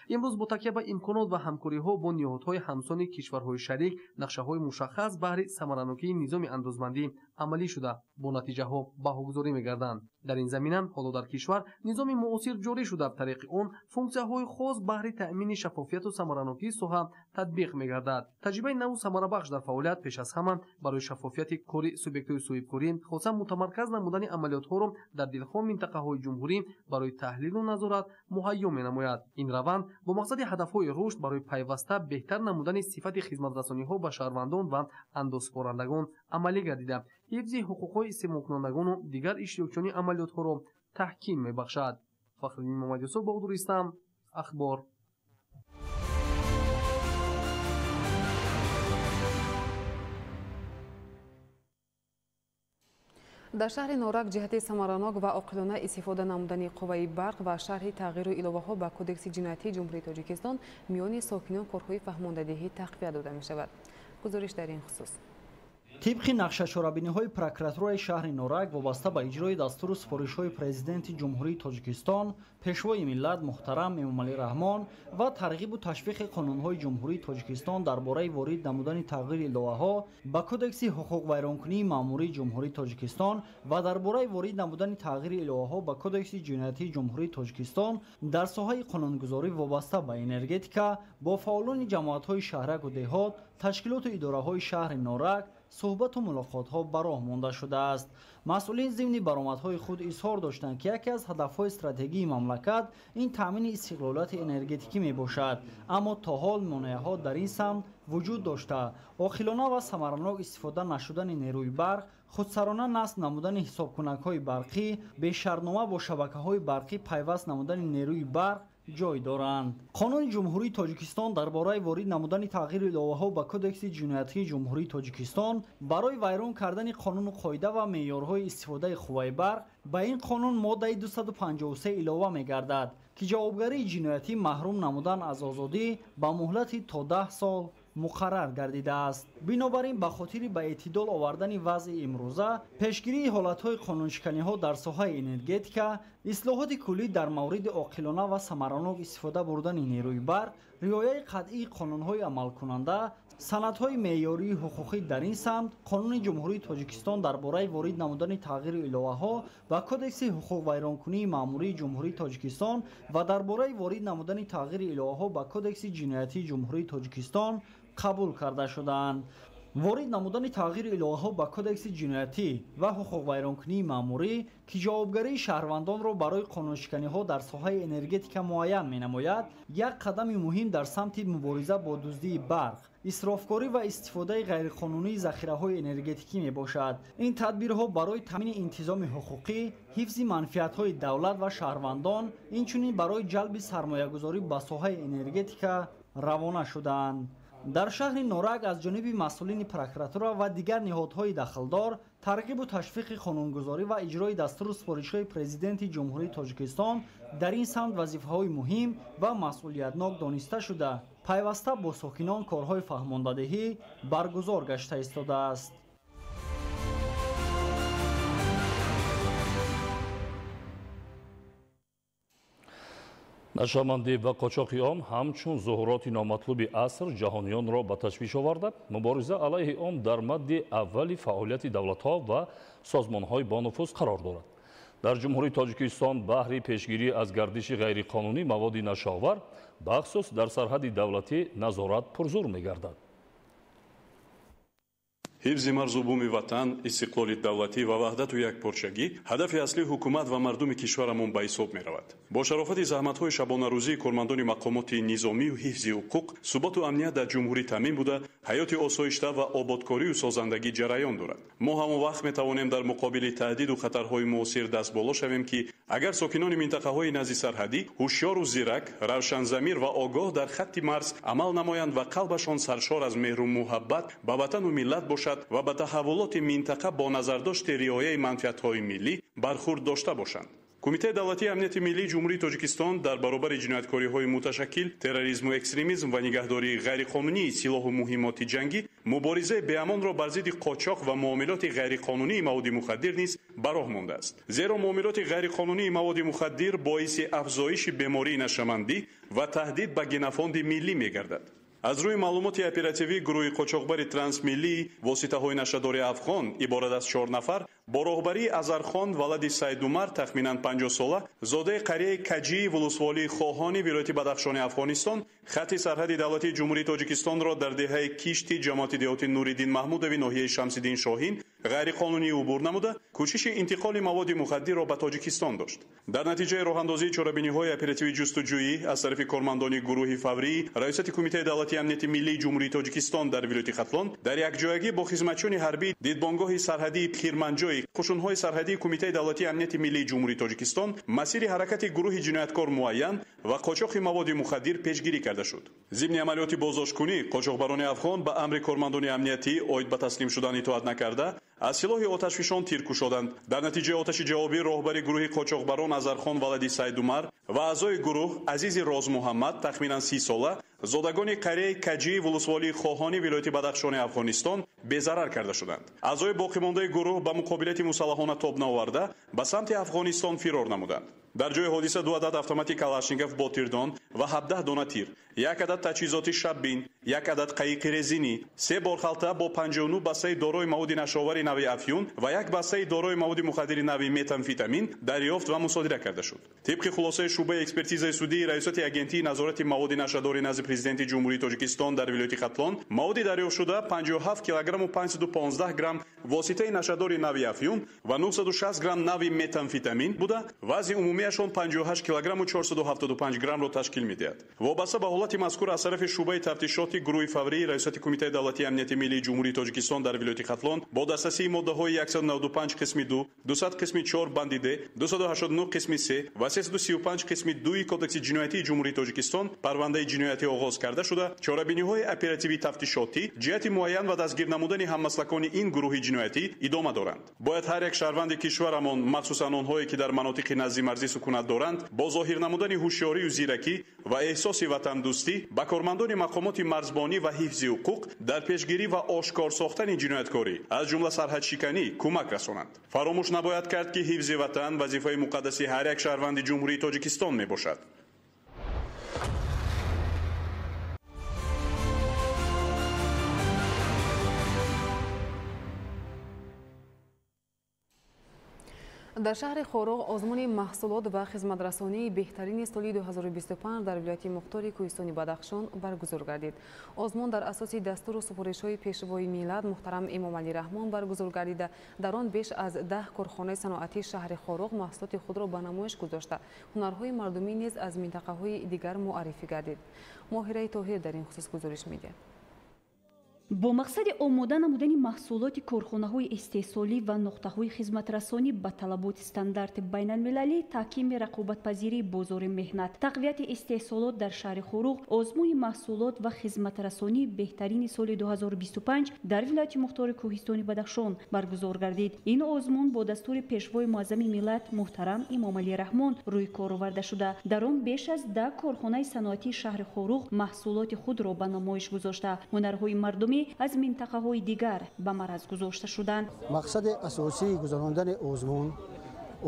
امروز با تکیه به امکانات و همکاری‌ها با نهادهای همسان کشورهای شریک نقشه‌های مشخص بهر ثمراناکی نظام اندازمندی عملی شده با نتیجه‌ها بهاگذاری می‌گردند. در این زمینه حالا در کشور نظام معاصر جاری شده از طریق آن فунکسیاهای خاص بهر تأمین شفافیت و ثمراناکی ساحه تطبیق می‌گردد. تجربه نو ثمربخش در فعالیت پیش از همه برای شفافیت کاری سوبیکت‌های صاحبکاری خاصا متمرکز نمودن عملیات‌ها را در دلخواه منطقه‌های جمهوری برای تحلیل و نظارت مهیا می‌نماید. این روند با مقصد هدف‌های رشد برای پیوسته بهتر نمودن صفت خدمت‌رسانی‌ها به شهروندان و اندازپرندگان عملی گردیده حفظ حقوق‌های استعمالکنندگان و دیگر اشتراکچیان عملیات‌ها را تحکیم می‌بخشد. فخرالدین محمدیوسف با حضور استم اخبار. در شهر نورک جهت ثمراناک و عاقلانه استفاده نمودن قوه برق و شرح تغییر و الوه‌ها به کدکس جنایتی جمهوری تاجیکستان میان ساکنان کارهای فهماندهی تقویت داده می‌شود. گزارش در این خصوص طبق نقشه‌چارابینی‌های پروکوراتورای شهر نورک وابسته به اجرای دستور سفارش‌های پرزیدنت جمهوری تاجیکستان پیشوای ملت محترم امامعلی رحمان و ترغیب و تشویق قانون‌های جمهوری تاجیکستان درباره وارد نمودن تغییر الوه‌ها به کدکس حقوق ویرانکنی مأموری جمهوری تاجیکستان و درباره وارد نمودن تغییر الوه‌ها به کدکس جنایتی جمهوری تاجیکستان در ساحه قانونگذاری وابسته به انرژتیکا با فعالان جماعت‌های شهرک و دهات، تشکیلات و اداره‌های شهر نورک صحبت و ملاقات‌ها به راه مانده شده است. مسئولین ضمن برآمدهای خود اظهار داشتند که یکی از هدف‌های استراتژیکی مملکت این تامین استقلالیت انرژتیکی میباشد، اما تا حال مانع‌ها در این سمت وجود داشته. عاقلانه و ثمراناک استفاده نشدن نیروی برق، خودسرانه نصب نمودن حسابکنک‌های برقی، بی‌شرطنامه با شبکه‌های برقی پیوست نمودن نیروی برق جای دارند. قانون جمهوری تاجیکستان درباره وارد نمودن تغییر الوه‌ها به کدکس جنایتی جمهوری تاجیکستان برای ویران کردن قانون و قاعده و معیارهای استفاده قوه برق به این قانون ماده 253 الوه می‌گردد که جوابگری جنایتی محروم نمودن از آزادی با مهلت تا 10 سال مقرر گردیده است. بنابراین به خاطر به اعتدال آوردن وضع امروزه، پیشگیری حالت‌های قانونشکنی‌ها در ساحه انرژتیکا، اصلاحات کلی در مورد عاقلانه و ثمراناک استفاده بردن نیروی برق، رعایت قطعی قانون‌های عملکننده، سندهای معیاری حقوقی در این سمت، قانون جمهوری تاجیکستان درباره وارد نمودن تغییر الوه‌ها و کدکس حقوق ویرانکنی مأموری جمهوری تاجیکستان و درباره وارد نمودن تغییر الوه‌ها به کدکس جنایتی جمهوری تاجیکستان قبول کرده شدند. وارد نمودن تغییر الوه‌ها به کدکس جنایتی و حقوق ویرانکنی مأموری که جوابگری شهروندان را برای قانونشکنی‌ها در ساحه انرژتیکا معین می‌نماید، یک قدم مهم در سمت مبارزه با دزدی برق، اسرافکاری و استفاده غیرقانونی ذخیره‌های انرژتیکی میباشد. این تدبیرها برای تامین انتظام حقوقی، حفظ منفعت‌های دولت و شهروندان، اینچنین برای جلب سرمایه‌گذاری به ساحه انرژتیکا روانه شدند. در شهر نورک از جانب مسئولین پروکوراتورا و دیگر نهادهای دخلدار ترغیب و تشویق قانونگذاری و اجرای دستور سفارش‌های پرزیدنت جمهوری تاجیکستان در این سمت وظیفه‌های مهم و مسئولیتناک دانسته شده پیوسته با ساکنان کارهای فهماندهی برگزار گشته ایستاده است. нашамандӣ ва қочоқи он ҳамчун зуҳуроти номатлуби аср ҷаҳониёнро ба ташвиш оварда, мубориза алайҳи он дар мадди аввали фаъолияти давлатҳо ва созмонҳои бонуфуз қарор дорад. дар ҷумҳурии тоҷикистон баҳри пешгирӣ аз гардиши ғайриқонунӣ маводи нашоовар бахусус дар сарҳади давлатӣ назорат пурзур мегардад. ҳифзи марзу бumi ватан, истиқлоли давлатӣ ва ваҳдату якпорчагӣ ҳадафи аслии ҳукумат ва мардуми кишварамон ба ҳисоб меравад. Бо шарофати заҳматҳои шабонарӯзии кормандони мақомоти низомию ҳифзи ҳуқуқ, суботу амният дар ҷумҳурӣ таъмин буда, ҳаёти осоишта ва ободкорию созандагӣ ҷараён дорад. мо ҳамон вақт метавонем дар муқобили таҳдиду хатарҳои муосир даст боло шавем ки агар сокинони минтақаҳои назди сарҳадӣ ҳушёру зирак, равшанзамир ва огоҳ дар хатти марз амал намоянд ва қалбашон саршор аз меҳру муҳаббат ба ватану миллат бошад ва ба таҳаввулоти минтақа бо назардошти риояи манфиатҳои миллӣ бархурд дошта бошанд. Кумитаи давлатии амнияти миллии ҷумҳурии Тоҷикистон дар баробари ҷинояткориҳои муташаккил, терроризму экстремизм ва нигаҳдории ғайриқонунии силоҳу муҳимоти ҷангӣ, муборизаи беамонро бар зидди қочоқ ва муомилоти ғайриқонунии маводи мухаддир низ ба роҳ мондааст. Зеро муомилоти ғайриқонунии маводи мухаддир боиси афзоиши бемории нашамандӣ ва таҳдид ба генофонди миллӣ мегардад. аз рӯи маълумоти оперативии гурӯҳи қочоқбари трансмиллии воситаҳои нашадори афғон иборат аз 4 нафар бо роҳбарии Азархон валади Сайдумар тахминан 50 сола зодаи қарияи Каҷии вулусволии Хоҳони вилояти Бадахшони Афғонистон хатти сарҳади давлатии ҷумҳурии Тоҷикистонро дар деҳаи кишти ҷамоати деҳоти Нуриддин Маҳмудови ноҳияи Шамсиддин Шоҳин ғайриқонунӣ убур намуда, кӯшиши интиқоли маводи мухаддирро ба Тоҷикистон дошт. дар натиҷаи роҳандозии чорабиниҳои оперативии ҷустуҷӯӣ аз тарафи кормандони гурӯҳи фаврии раисати Кумитаи давлатии амнияти миллии ҷумҳурии Тоҷикистон дар вилояти Хатлон дар якҷоягӣ бо хизматчони ҳарбии дидбонгоҳи сарҳадии Пхирманҷои қушунҳои сарҳадии Кумитаи давлатии амнияти миллии ҷумҳурии Тоҷикистон масири ҳаракати гурӯҳи ҷинояткор муайян ва қочоқи маводи мухаддир пешгирӣ карда шуд. зимни амалиёти бозошткунӣ қочоқбарони афғон ба амри кормандони амниятӣ оид ба таслим шудан итоат накарда аз силоҳи оташфишон тир кушоданд. дар натиҷаи оташи ҷавобӣ роҳбари гурӯҳи қочоқбарон Азархон валади Сайдумар ва аъзои гурӯҳ Азизи Розмуҳаммад тахминан 30 сола зодагони қарияи Каҷии вулусволии Хоҳони вилояти Бадахшони Афғонистон безарар карда шуданд. аъзои боқимондаи гурӯҳ ба муқобилияти мусаллаҳона тоб наоварда ба самти Афғонистон фирор намуданд. дар ҷои ҳодиса 2 адад автомати Калашников бо тирдон ва 17 дона тир, 1 адад таҷҳизоти шаббин, 1 адад қайиқи резинӣ, 3 борхалта бо 59 бастаи дорои маводи нашовари нави афюн ва 1 бастаи дорои маводи мухаддири нави метамфетамин дарёфт ва мусодира карда шуд. тибқи хулосаи шуъбаи экспертизаи судии раисати агентии назорати маводи нашадори назди президенти ҷумҳурии Тоҷикистон дар вилояти Хатлон, маводи дарёфтшуда 57 килограмму 515 грамм воситаи нашадори нави афюн ва 960 грамм нави метамфетамин буда, вазни умумияшон 58 килограмму 475 граммро ташкил медиҳад. вобаста ба ҳолати мазкур аз тарафи шуъбаи тафтишоти гурӯҳи фаврии раисати Кумитаи давлатии амнияти миллии ҷумҳурии Тоҷикистон дар вилояти Хатлон бо дастасии моддаҳои 195 қисми 2, 200 қисми 4 банди Д, 289 қисми 3 ва 335 қисми 2 Кодекси ҷиноятии ҷумҳурии Тоҷикистон парвандаи ҷиноятӣ оғоз карда шуда, чорабиниҳои оперативии тафтишотӣ ҷиҳати муайян ва дастгир намудани ҳаммаслакони ин гурӯҳи ҷиноятӣ идома доранд. бояд ҳар як шаҳрванди кишварамон, махсусан онҳое ки дар манотиқи назди марзӣ сукунат доранд, бо зоҳир намудани ҳушёрию зиракӣ ва эҳсоси ватандӯстӣ ба кормандони мақомоти марзбонӣ ва ҳифзи ҳуқуқ дар пешгирӣ ва ошкор сохтани ҷинояткорӣ аз ҷумла сарҳадшиканӣ кӯмак расонанд. фаромӯш набояд кард ки ҳифзи ватан вазифаи муқаддаси ҳар як шаҳрванди ҷумҳурии Тоҷикистон мебошад. дар шаҳри Хоруғ озмуни маҳсулот ва хизматрасонии беҳтарини соли 2025 дар вилояти мухтори Кӯҳистони Бадахшон баргузор гардид. озмун дар асоси дастуру супоришҳои пешвои миллат муҳтарам Эмомалӣ Раҳмон баргузор гардида, дар он беш аз 10 корхонаи саноатии шаҳри Хоруғ маҳсулоти худро ба намоиш гузошта, ҳунарҳои мардумӣ низ аз минтақаҳои дигар муаррифӣ гардид. Моҳираи Тоҳир дар ин хусус гузориш медиҳад. бо мақсади омода намудани маҳсулоти корхонаҳои истеҳсолӣ ва нуқтаҳои хизматрасонӣ ба талаботи стандарти байналмилалӣ, таҳкими рақобатпазирии бозори меҳнат, тақвияти истеҳсолот дар шаҳри Хоруғ, озмуни маҳсулот ва хизматрасонии беҳтарини соли 2025 дар вилояти мухтори Кӯҳистони Бадахшон баргузор гардид. ин озмун бо дастури пешвои муаззами миллат муҳтарам Эмомалӣ Раҳмон рӯй кор оварда шуда, дар он беш аз 10 корхонаи саноатии шаҳри Хоруғ маҳсулоти худро ба намоиш гузошта, ҳунарҳои мардумӣ аз минтақаҳои дигар ба мараз гузошта шуданд. мақсади асосии гузарондани озмун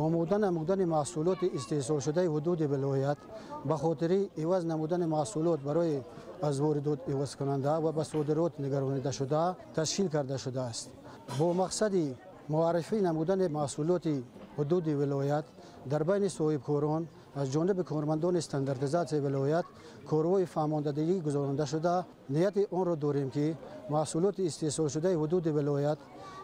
омода намудани маҳсулоти истеҳсолшудаи ҳудуди вилоят ба хотири иваз намудани маҳсулот барои аз воридот ивазкунанда ва ба содирот нигаронидашуда ташкил карда шудааст. бо мақсади муаррифӣ намудани маҳсулоти ҳудуди вилоят дар байни соҳибкорон از جانب کارمندان استانداردیزاسیون ولایت کارهای فرماندهی گزارنده شده. نیت آن را داریم که محصولات استحصال شده حدود ولایت،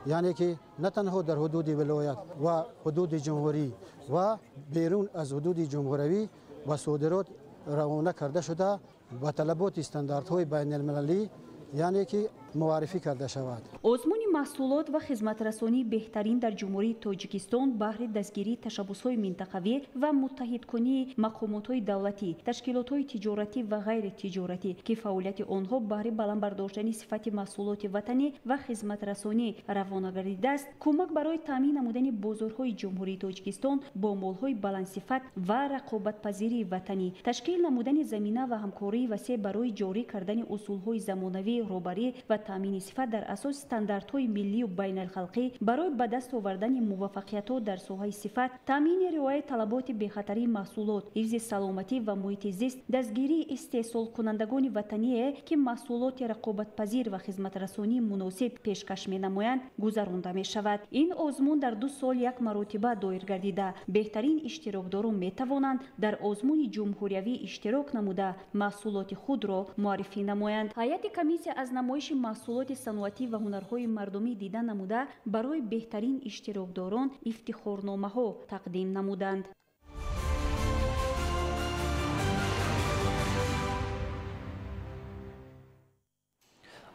یعنی که نه تنها در حدود ولایت و حدود جمهوری و بیرون از حدود جمهوری و صادرات روانه کرده شده و طلبات استانداردهای بین المللی یعنی که معرفی کرده شود. آزمون محصولات و خدمترسانی بهترین در جمهوری تاجیکستان بهر دستگیری تشبس‌های منطقوی و متحد کنی مقامات‌های دولتی، تشکیلات‌های تجارتی و غیر تجارتی که فعالیت آنها بهر بلند برداشتن صفت محصولات وطنی و خدمترسانی روانه گردیده است، کمک برای تامین نمودن بازارهای جمهوری تاجیکستان با مال‌های بلند صفت و رقابت‌پذیری وطنی، تشکیل نمودن زمینه و همکاری وسیع برای جاری کردن اصول‌های زمانوی روبری و تامین صفت در اساس استانداردهای ملی و بین الخلقی برای به دست آوردن موفقیت‌ها در ساحه صفت، تامین رعایت طلبات بخطری محصولات، حفظ سلامتی و محیط زیست، دستگیری استحصال کنندگان وطنی که محصولات رقابت‌پذیر و خدمترسانی مناسب پیشکش می‌نمایند گذرانده می‌شود. این آزمون در 2 سال یک مرتبه دایر گردیده، بهترین اشتراکداران می‌توانند در آزمون جمهوریوی اشتراک نموده محصولات خود را معرفی نمایند. هیئت کمیسیون از نمایش محصولات صنعتی و هنرهای مردمی دیدن نموده برای بهترین اشتراکداران افتخارنامه‌ها تقدیم نمودند.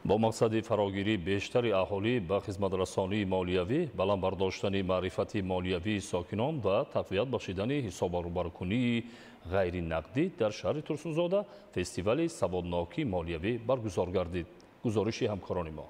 با مقصد فراگیری بیشتر اهالی به خدمترسانی مالیوی، بلند برداشتن معرفت مالیوی ساکنان و تقویت بخشیدن حساب روبرکنی غیر نقدی در شهر ترسونزاده فستیوال سوادناکی مالیوی برگزار گردید. گزارش همکاران ما.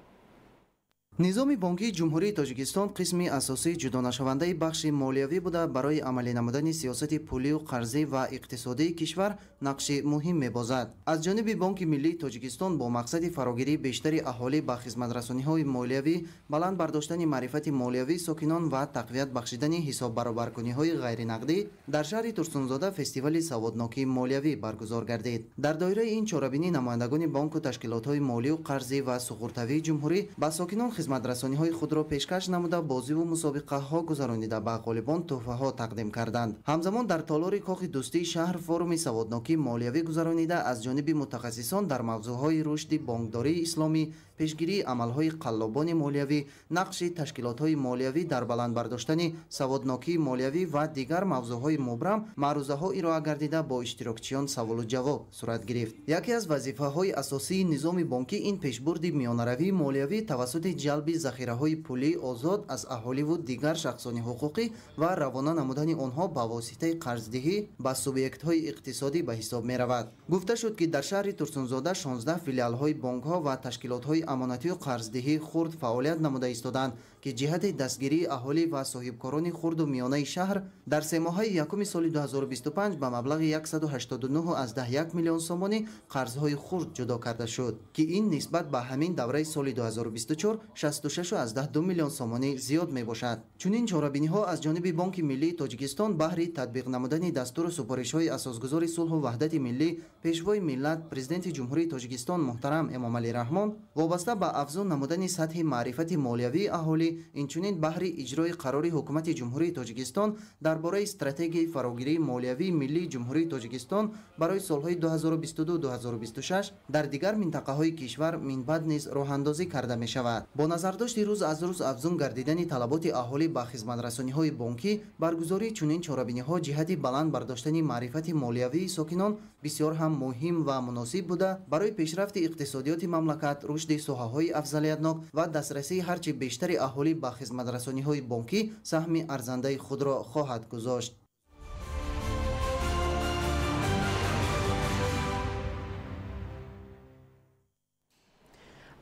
نظام بانکی جمهوری تاجیکستان قسمی اساسی جدا نشونده بخش مالیوی بوده برای عملی نمودن سیاست پولی و قرضی و اقتصادی کشور نقش مهم می‌بازد. از جانب بانک ملی تاجیکستان با مقصد فراگیری بیشتر اهالی به خدمترسانی‌های مالیوی، بلند برداشتن معرفت مالیوی ساکنان و تقویت بخشیدن حساب برابرکنی‌های غیر نقدی در شهر ترسونزاده فستیوال سوادناکی مالیوی برگزار گردید. در دایره این چهاربینی نمایندگان بانک و تشکیلات‌های مالی و قرضی و سقورتوی جمهوری به ساکنان خدمترسانی‌های خود را پیشکش نموده بازی و مسابقه‌ها گذرانیده به غالبان تحفه‌ها تقدیم کردند. همزمان در تالار کاخ دوستی شهر فورم سوادناکی مالیوی گذرانیده از جانب متخصصان در موضوعهای رشد بانکداری اسلامی، پیشگیری عملهای قلابان مالیوی، نقش تشکیلات‌های مالیوی در بلند برداشتن سوادناکی مالیوی و دیگر موضوعهای مبرم معروضه‌ها ارائه گردیده با اشتراکچیان سوال و جواب صورت گرفت. یکی از وظیفه‌های اساسی نظام بانکی این پیشبرد میانروی مالیوی توسط جلب ذخیره‌های پولی آزاد از اهالی و دیگر شخصان حقوقی و روانه نمودن آنها با واسطه قرضدهی به سوبیکت‌های اقتصادی به حساب می‌رود. گفته شد که در شهر ترسونزاده 16 فیلیال‌های بانک‌ها و تشکیلات‌های امانتی و قرضدهی خرد فعالیت نموده ایستادند که جهت دستگیری اهالی و صاحبکاران خرد و میانه شهر در 3 ماهه یکم سال 2025 به مبلغ 189.1 میلیون سومانی قرض‌های خرد جدا کرده شد که این نسبت به همین دوره سال 2024 66.2 میلیون سومانی زیاد می باشد. چنین چاره‌بینی‌ها از جانب بانک ملی تاجیکستان بهر تطبیق نمودن دستور سفارش‌های اساسگذار صلح و وحدت ملی پیشوای ملت پرزیدنت جمهوری تاجیکستان محترم امامعلی رحمان وابسته به افزون نمودن سطح معرفت مالیوی اهالی، اینچنین بهر اجرای قرار حکومت جمهوری تاجیکستان درباره استراتژی فراگیری مالیوی ملی جمهوری تاجیکستان برای سالهای 2022-2026 در دیگر منطقه‌های کشور من بعد نیز راه‌اندازی کرده می شود. با نظرداشت روز از روز افزون گردیدن طلبات اهالی به خدمترسانی‌های بانکی، برگزاری چنین چاره‌بینی‌ها جهت بلند برداشتن معرفت مالیوی ساکنان بسیار هم مهم و مناسب بوده برای پیشرفت اقتصادیات مملکت، رشد ساحه‌های افضلیت‌ناک و دسترسی هرچه بیشتر اهالی به خدمترسانی‌های بانکی سهم ارزنده خود را خواهد گذاشت.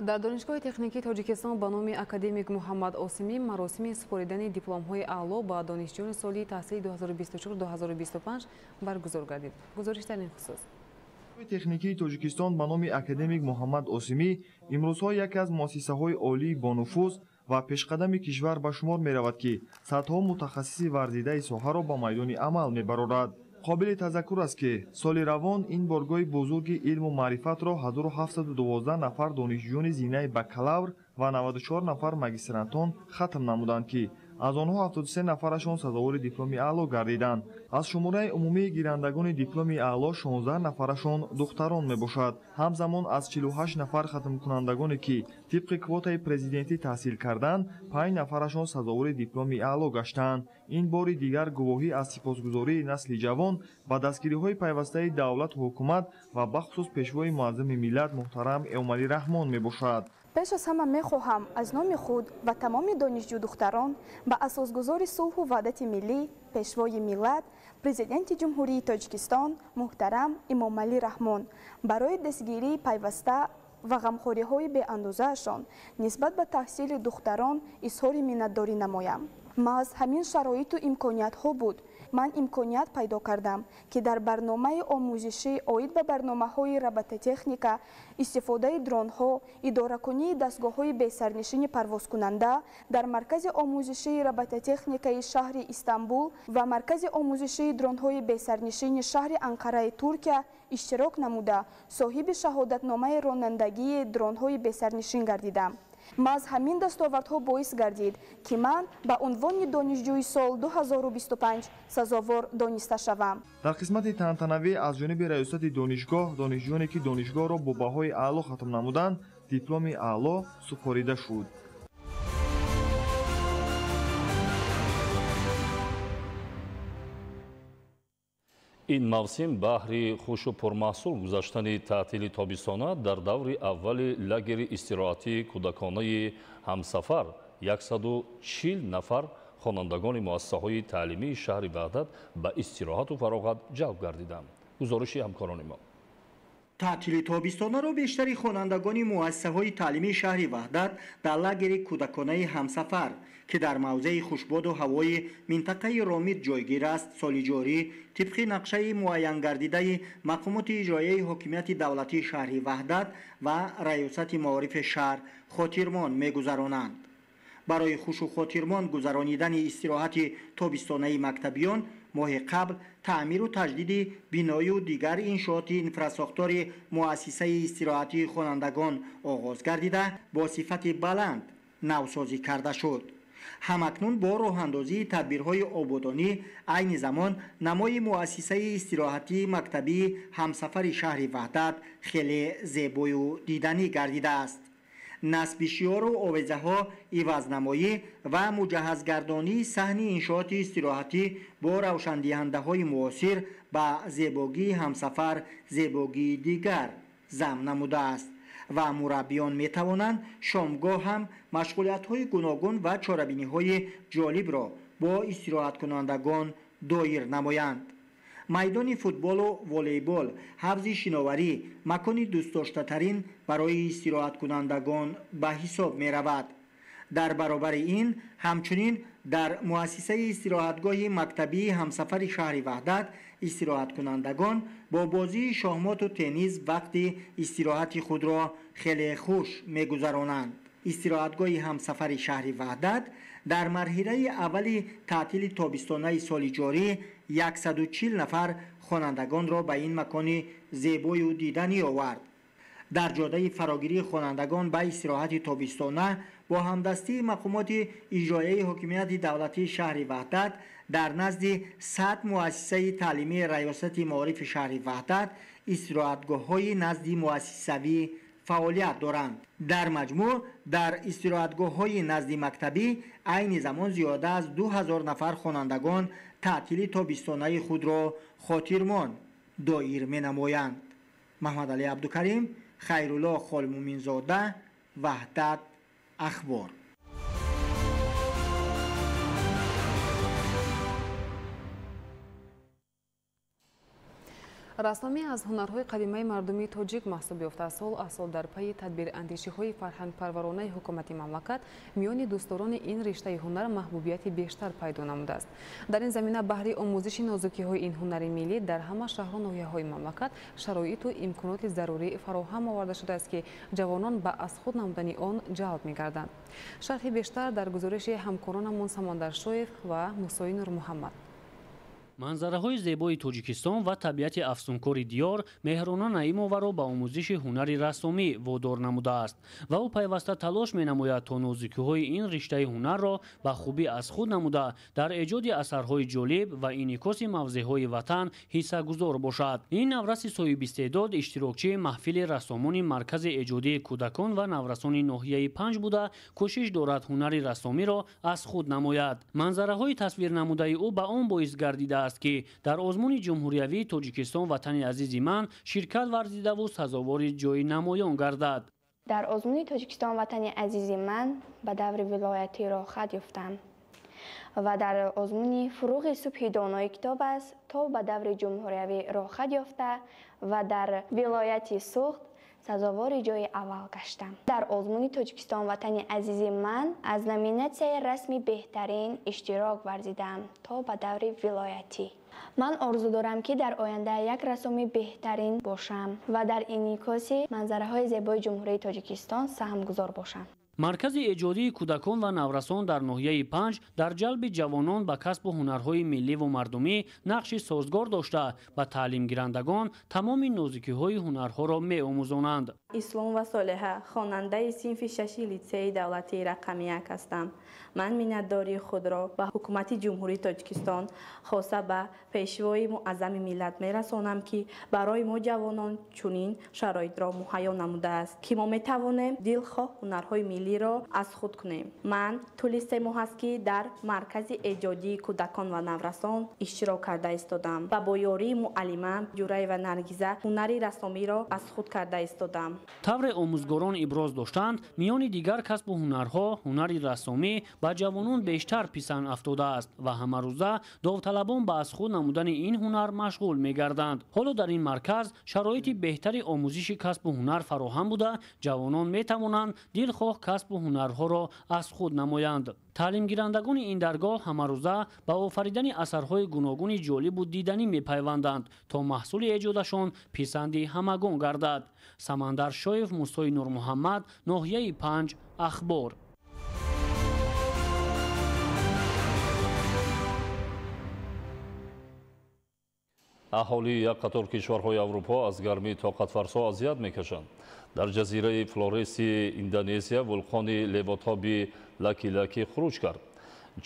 در دانشگاه تکنیکی تاجیکستان به نام اکادمیک محمد آسیمی مراسم سپاریدن دیپلم‌های اعلی به دانشجویان سالی تحصیل 2024-2025 برگزار گردید. گزارش در این خصوص. تکنیکی تاجیکستان به نام اکادمیک محمد آسیمی امروزها یکی از مؤسسه‌های عالی با نفوذ و پیشقدم کشور به شمار می‌رود که صدها متخصص ورزیده ساحه را به میدان عمل می‌برد. قابل تذکر است که سال روان این بارگاه بزرگ علم و معرفت را 1712 نفر دانشجویان زینه بکالور و 94 نفر ماگسترانتان ختم نمودند که аз онҳо 73 нафарашон сазовори дипломи аъло гардиданд. аз шумораи умумии гирандагони дипломи аъло 16 нафарашон духтарон мебошад. ҳамзамон аз 48 нафар хатмкунандагоне ки тибқи квотаи президентӣ таҳсил карданд, 5 нафарашон сазовори дипломи аъло гаштанд. ин бори дигар гувоҳӣ аз сипосгузории насли ҷавон ба дастгириҳои пайвастаи давлату ҳукумат ва бахусус пешвои муаззами миллат муҳтарам Эмомалӣ Раҳмон мебошад. пеш аз ҳама мехоҳам аз номи худ ва тамоми донишҷӯ духтарон ба асосгузори сулҳу ваҳдати миллӣ, пешвои миллат, президенти ҷумҳурии Тоҷикистон муҳтарам Эмомалӣ Раҳмон барои дастгирии пайваста ва ғамхориҳои беандозаашон нисбат ба таҳсили духтарон изҳори миннатдорӣ намоям. маҳз ҳамин шароиту имкониятҳо буд ман имконият пайдо кардам ки дар барномаи омӯзишӣ оид ба барномаҳои робототехника, истифодаи дронҳо, идоракунии дастгоҳҳои бесарнишини парвозкунанда дар маркази омӯзишии робототехникаи шаҳри Истанбул ва маркази омӯзишии дронҳои бесарнишини шаҳри Анқараи Туркия иштирок намуда соҳиби шаҳодатномаи ронандагии дронҳои бесарнишин гардидам. маҳз ҳамин дастовардҳо боис гардид ки ман ба унвони донишҷӯи сол 2025 сазовор дониста шавам. дар қисмати тантанавӣ аз ҷониби раёсати донишгоҳ донишҷӯёне ки донишгоҳро бо баҳои аъло хатм намуданд дипломи аъло супорида шуд. ин мавсим баҳри хушу пурмаҳсул гузаштани таътили тобистона дар даври аввали лагери истироҳатии кӯдаконаи ҳамсафар 140 нафар хонандагони муассисаҳои таълимии шаҳри Бағдад ба истироҳату фароғат ҷалб гардиданд. гузориши ҳамкорони мо. таътили тобистонаро бештари хонандагони муассисаҳои таълимии шаҳри Ваҳдат дар лагери кӯдаконаи ҳамсафар ки дар мавзеи хушбоду ҳавои минтақаи Ромид ҷойгир аст, соли ҷорӣ тибқи нақшаи муайянгардидаи мақомоти иҷроияи ҳокимияти давлатии шаҳри Ваҳдат ва раёсати маорифи шаҳр хотирмон мегузаронанд. барои хушу хотирмон гузаронидани истироҳати тобистонаи мактабиён моҳи қабл таъмиру таҷдиди биноию дигар иншооти инфрасохтори муассисаи истироҳатии хонандагон оғоз гардида бо сифати баланд навсозӣ карда шуд. ҳамакнун бо роҳандозии тадбирҳои ободонӣ айни замон намои муассисаи истироҳатии мактабии ҳамсафари шаҳри Ваҳдат хеле зебою диданӣ гардидааст. насби шиёру овезаҳо, ивазнамоӣ ва муҷаҳҳазгардонии саҳни иншооти истироҳатӣ бо равшандиҳандаҳои муосир ба зебогии ҳамсафар зебогии дигар зам намудааст ва мураббиён метавонанд шомгоҳ ҳам машғулиятҳои гуногун ва чорабиниҳои ҷолибро бо истироҳаткунандагон доир намоянд. майдони футболу волейбол, ҳавзи шиноварӣ макони дӯстдоштатарин барои истироҳаткунандагон ба ҳисоб меравад. дар баробари ин ҳамчунин дар муассисаи истироҳатгоҳи мактабии ҳамсафари шаҳри Ваҳдат истироҳаткунандагон бо бозии шоҳмоту теннис вақти истироҳати худро хеле хуш мегузаронанд. истироҳатгоҳи ҳамсафари шаҳри Ваҳдат дар марҳилаи аввали таътили тобистонаи соли ҷорӣ 140 нафар хонандагонро ба ин макони зебою диданӣ овард. дар ҷодаи фарогирии хонандагон ба истироҳати тобистона бо ҳамдастии мақомоти иҷроияи ҳокимияти давлатии шаҳри Ваҳдат дар назди 100 муассисаи таълимии раёсати маорифи шаҳри Ваҳдат истироҳатгоҳҳои назди муассисавӣ фаъолият доранд. дар маҷмӯъ дар истироҳатгоҳҳои назди мактабӣ айни замон зиёда аз 2000 нафар хонандагон таътили тобистонаи худро хотирмон доир менамоянд. маҳмадалӣ абдукарим, хайрулло холмуминзода, Ваҳдат ахбор. рассоме аз ҳунарҳои қадимаи мардуми тоҷик маҳсуб ёфта сол аз сол дар пайи тадбирандешиҳои фарҳангпарваронаи ҳукумати мамлакат миёни дӯстдорони ин риштаи ҳунар маҳбубияти бештар пайдо намудааст. дар ин замина баҳри омӯзиши нозукиҳои ин ҳунари миллӣ дар ҳама шаҳру ноҳияҳои мамлакат шароиту имконоти зарурӣ фароҳам оварда шудааст ки ҷавонон ба аз худ намудани он ҷалб мегарданд. шарҳи бештар дар гузориши ҳамкоронамон Самондар Шоев ва Мусои Нурмуҳаммад. манзараҳои зебои тоҷикистон ва табиати афсункори диёр меҳрона наимованро ба омӯзиши ҳунари рассомӣ водор намудааст ва ӯ пайваста талош менамояд то нозикиҳои ин риштаи ҳунарро ба хубӣ аз худ намуда дар эҷоди асарҳои ҷолиб ва инъикоси мавзеъҳои ватан ҳиссагузор бошад. Ин навраси соҳибистеъдод иштирокчии маҳфили рассомони маркази эҷодии кӯдакон ва наврасони ноҳияи 5 буда кӯшиш дорад ҳунари рассомиро аз худ намояд. манзараҳои тасвирнамудаи ӯ ба он боис гардидааст ки дар озмуни ҷумҳуриявии Тоҷикистон ватани азизи ман ширкат варзидаву сазовори ҷои намоён гардад. дар озмуни Тоҷикистон ватани азизи ман ба даври вилоятӣ рохат ёфтам ва дар озмуни фуруғи субҳи донои китоб аст то ба даври ҷумҳуриявӣ рохат ёфта ва дар вилояти Суғд сазовори ҷои аввал гаштам. дар озмуни Тоҷикистон ватани азизи ман аз номинатсияи расми беҳтарин иштирок варзидам то ба даври вилоятӣ. ман орзу дорам ки дар оянда як рассоми беҳтарин бошам ва дар инъикоси манзараҳои зебои ҷумҳурии Тоҷикистон саҳмгузор бошам. маркази эҷодии кӯдакон ва наврасон дар ноҳияи 5 дар ҷалби ҷавонон ба касбу ҳунарҳои милливу мардумӣ нақши созгор дошта ба таълимгирандагон тамоми нозикиҳои ҳунарҳоро меомӯзонанд. ислом ва солиҳа хонандаи синфи 6 литсеи давлатии рақами 1 ҳастам. ман миннатдории худро ба ҳукумати ҷумҳурии Тоҷикистон хоса ба пешвои муаззами миллат мерасонам ки барои мо ҷавонон чунин шароитро муҳайё намудааст ки мо метавонем дилхоҳ ҳунарҳои миллиро аз худ кунем. ман тӯли 3 моҳ аст ки дар маркази эҷодии кӯдакон ва наврасон иштирок карда истодам ва бо ёрии муаллимам Ҷураева Наргиза ҳунари рассомиро аз худ карда истодам. тавре омӯзгорон иброз доштанд миёни дигар касбу ҳунарҳо ҳунари рассомӣ ба ҷавонон бештар писанд афтодааст ва ҳамарӯза довталабон ба аз худ намудани ин ҳунар машғул мегарданд. ҳоло дар ин марказ шароити беҳтари омӯзиши касбу ҳунар фароҳам буда ҷавонон метавонанд дилхоҳ касбу ҳунарҳоро аз худ намоянд. таълимгирандагони ин даргоҳ ҳамарӯза ба офаридани асарҳои гуногуни ҷолибу диданӣ мепайванданд то маҳсули эҷодашон писанди ҳамагон гардад. Самандар Шоев, Мусои Нурмуҳаммад, ноҳияи 5, Ахбор. аҳолии як қатор кишварҳои Аврупо аз гармии тоқатфарсо азият мекашанд. дар ҷазираи Флореси Индонезия вулқони леботоби Лаки-Лаки хуруҷ кард.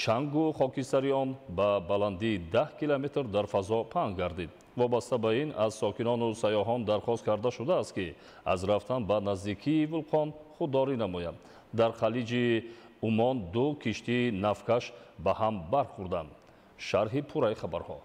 чангу хокистари он ба баландии 10 километр дар фазо паҳн гардид. вобаста ба ин аз сокинону сайёҳон дархост карда шудааст ки аз рафтан ба наздикии вулқон худдорӣ намоянд. дар халиҷи Умон 2 киштии нафкаш ба ҳам бархӯрданд. шарҳи пурраи хабарҳо.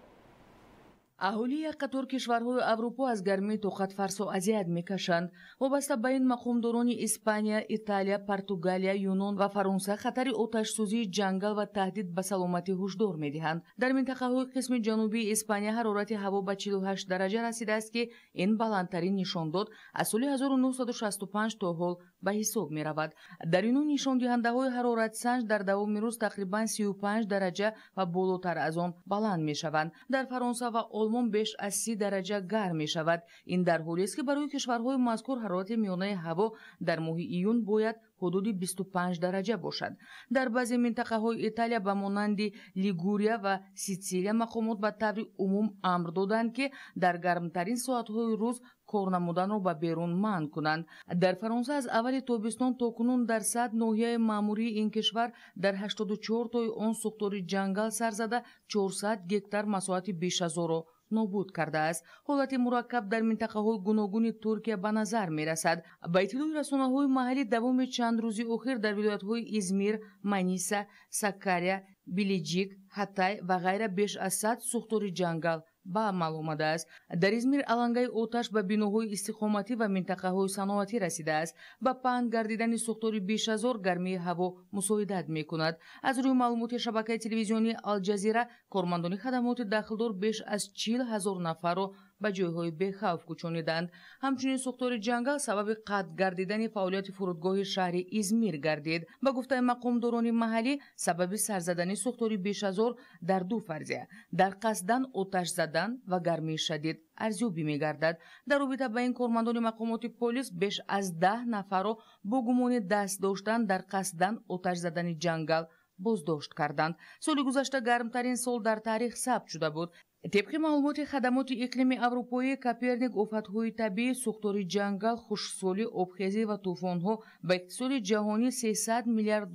аҳолии як қатор кишварҳои Аврупо аз гармии тоқатфарсо азият мекашанд. вобаста ба ин мақомдорони Испания, Италия, Португалия, Юнон ва Фаронса хатари оташсӯзии ҷангал ва таҳдид ба саломатӣ ҳушдор медиҳанд. дар минтақаҳои қисми ҷанубии Испания ҳарорати ҳаво ба 48 дараҷа расидааст ки ин баландтарин нишондод аз соли 1965 то ҳол ба ҳисоб меравад. дар инҳо нишондиҳандаҳои ҳароратсанҷ дар давоми рӯз тақрибан 35 дараҷа ва болотар аз он баланд мешаванд. дар Фаронса ва Олмон беш аз 30 дараҷа гарм мешавад. ин дар ҳолест ки барои кишварҳои мазкур ҳарорати миёнаи ҳаво дар моҳи июн бояд ҳудуди 25 дараҷа бошад. дар баъзе минтақаҳои Италия ба монанди Лигурия ва Ситсилия мақомот ба таври умум амр доданд ки дар гармтарин соатҳои рӯз кор намуданро ба берун манъ кунанд. дар Фаронса аз аввали тобистон то кунун дар сад ноҳияи маъмурии ин кишвар дар 84 тои он сухтори ҷангал сар зада 400 гектар масоҳати беш аз 1000-ро нобуд кардааст. ҳолати мураккаб дар минтақаҳои гуногуни Туркия ба назар мерасад. ба иттилои расонаҳои маҳаллӣ давоми чанд рӯзи охир дар вилоятҳои Измир, Маниса, Саккария, Билиҷик, Ҳатай ва ғайра беш аз 100 сухтори ҷангал ба амал омадааст. дар Измир алангаи оташ ба биноҳои истиқоматӣ ва минтақаҳои саноатӣ расидааст. ба паҳн гардидани сухтори беш аз 1000 гармии ҳаво мусоидат мекунад. аз рӯи маълумоти шабакаи телевизионии Алҷазира, кормандони хадамоти дахлдор беш аз 40 000 нафарро ба ҷойҳои бехавф кӯчониданд. ҳамчунин сухтори ҷангал сабаби қатъ гардидани фаъолияти фурудгоҳи шаҳри Измир гардид. ба гуфтаи мақомдорони маҳаллӣ сабаби сарзадани сухтори беш аз 1000 дар ду фарзия: дар қасдан оташ задан ва гармии шадид арзёбӣ мегардад. дар робита ба ин кормандони мақомоти полис беш аз 10 нафарро бо гумони даст доштан дар қасдан оташ задани ҷангал боздошт карданд. соли гузашта гармтарин сол дар таърих сабт шуда буд. طبق маълумоти хадамоти иқлими аврупоӣ, Коперник офатҳои табиӣ, сӯхтори ҷангал, хушксолӣ, обхезӣ ва тӯфонҳо ба иқтисоди ҷаҳонӣ $300 миллиард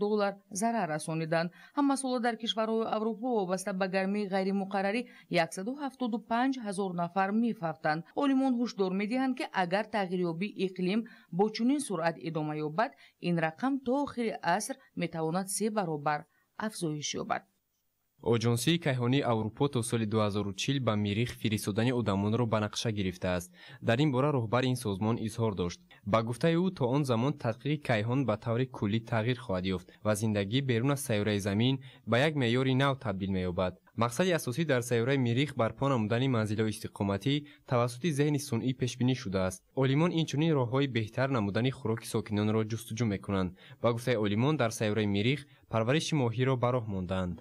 зарар расониданд. Ҳамасола дар кишварҳои Аврупо вобаста ба гармии ғайримуқаррарӣ 175 000 нафар мефавтанд. Олимон ҳушдор медиҳанд, ки агар тағйирёбии иқлим бо чунин суръат идома ёбад, ин рақам то охири аср метавонад 3 баробар афзоиш ёбад. оҷонсии кайҳонии аврупо то соли 2040 ба миррих фиристодани одамонро ба нақша гирифтааст. дар ин бора роҳбари ин созмон изҳор дошт. ба гуфтаи ӯ, то он замон тадқиқи кайҳон ба таври куллӣ тағйир хоҳад ёфт ва зиндагӣ берун аз сайёраи замин ба як меъёри нав табдил меёбад. мақсади асосӣ дар сайёраи миррих барпо намудани манзилҳои истиқоматӣ тавассути зеҳни сунъӣ пешбинӣ шудааст. олимон инчунин роҳҳои беҳтар намудани хӯроки сокинонро ҷустуҷӯ мекунанд. ба гуфтаи олимон, дар сайёраи миррих парвариши моҳиро ба роҳ мондаанд.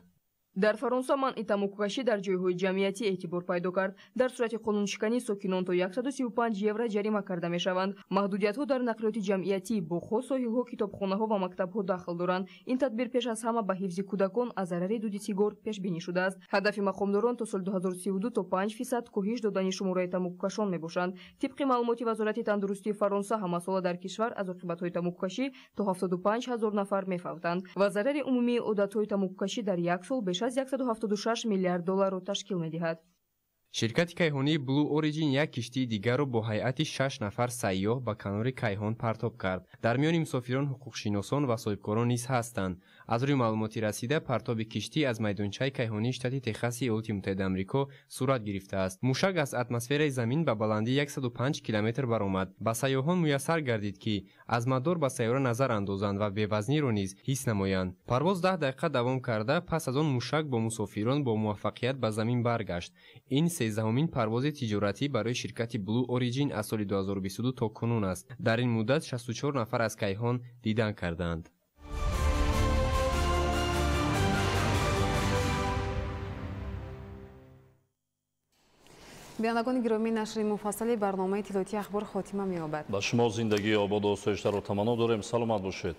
дар фаронса манъи тамоккашӣ дар ҷойҳои ҷамъиятӣ эътибор пайдо кард. дар сурати қонуншиканӣ сокинон то 135 евро ҷарима карда мешаванд. маҳдудиятҳо дар нақлиёти ҷамъиятӣ, боғҳо, соҳилҳо, китобхонаҳо ва мактабҳо дахл доранд. ин тадбир пеш аз ҳама ба ҳифзи кӯдакон аз зарари дуди сигор пешбинӣ шудааст. ҳадафи мақомдорон то соли 2032 то 5% коҳиш додани шумораи тамоккашон мебошанд. тибқи маълумоти вазорати тандурустии Фаронса, ҳамасола дар кишвар аз оқибатҳои тамоккашӣ то 75 000 нафар мефавтанд ва зарари умумии одатҳои тамоккашӣ дар як сол беш аз $176 миллиард ташкил медиҳад. ширкати кайҳонии Blue Origin як киштии дигарро бо ҳайати 6 нафар сайёҳ ба канори кайҳон партоб кард. дар миёни мусофирон ҳуқуқшиносон ва соҳибкорон низ ҳастанд. аз рӯи маълумоти расида, партоби киштӣ аз майдончаи кайҳонии штати Техаси Иёлоти Муттаҳидаи Амрико сурат гирифтааст. мушак аз атмосфераи замин ба баландии 105 километр баромад. ба сайёҳон муяссар гардид, ки аз мадор ба сайёра назар андозанд ва бевазниро низ ҳис намоянд. парвоз 10 дақиқа давом карда, пас аз он мушак бо мусофирон бо муваффақият ба замин баргашт. ин 13-умин парвози тиҷоратӣ барои ширкати Blue Origin аз соли 2022 то кунун аст. дар ин муддат 64 нафар аз кайҳон дидан карданд. бинандагони гиромӣ, нашри муфассали барномаи иттилоъотии ахбор хотима меёбад. ба шумо зиндагии ободу осоиштаро таманно дорем. саломат бошед.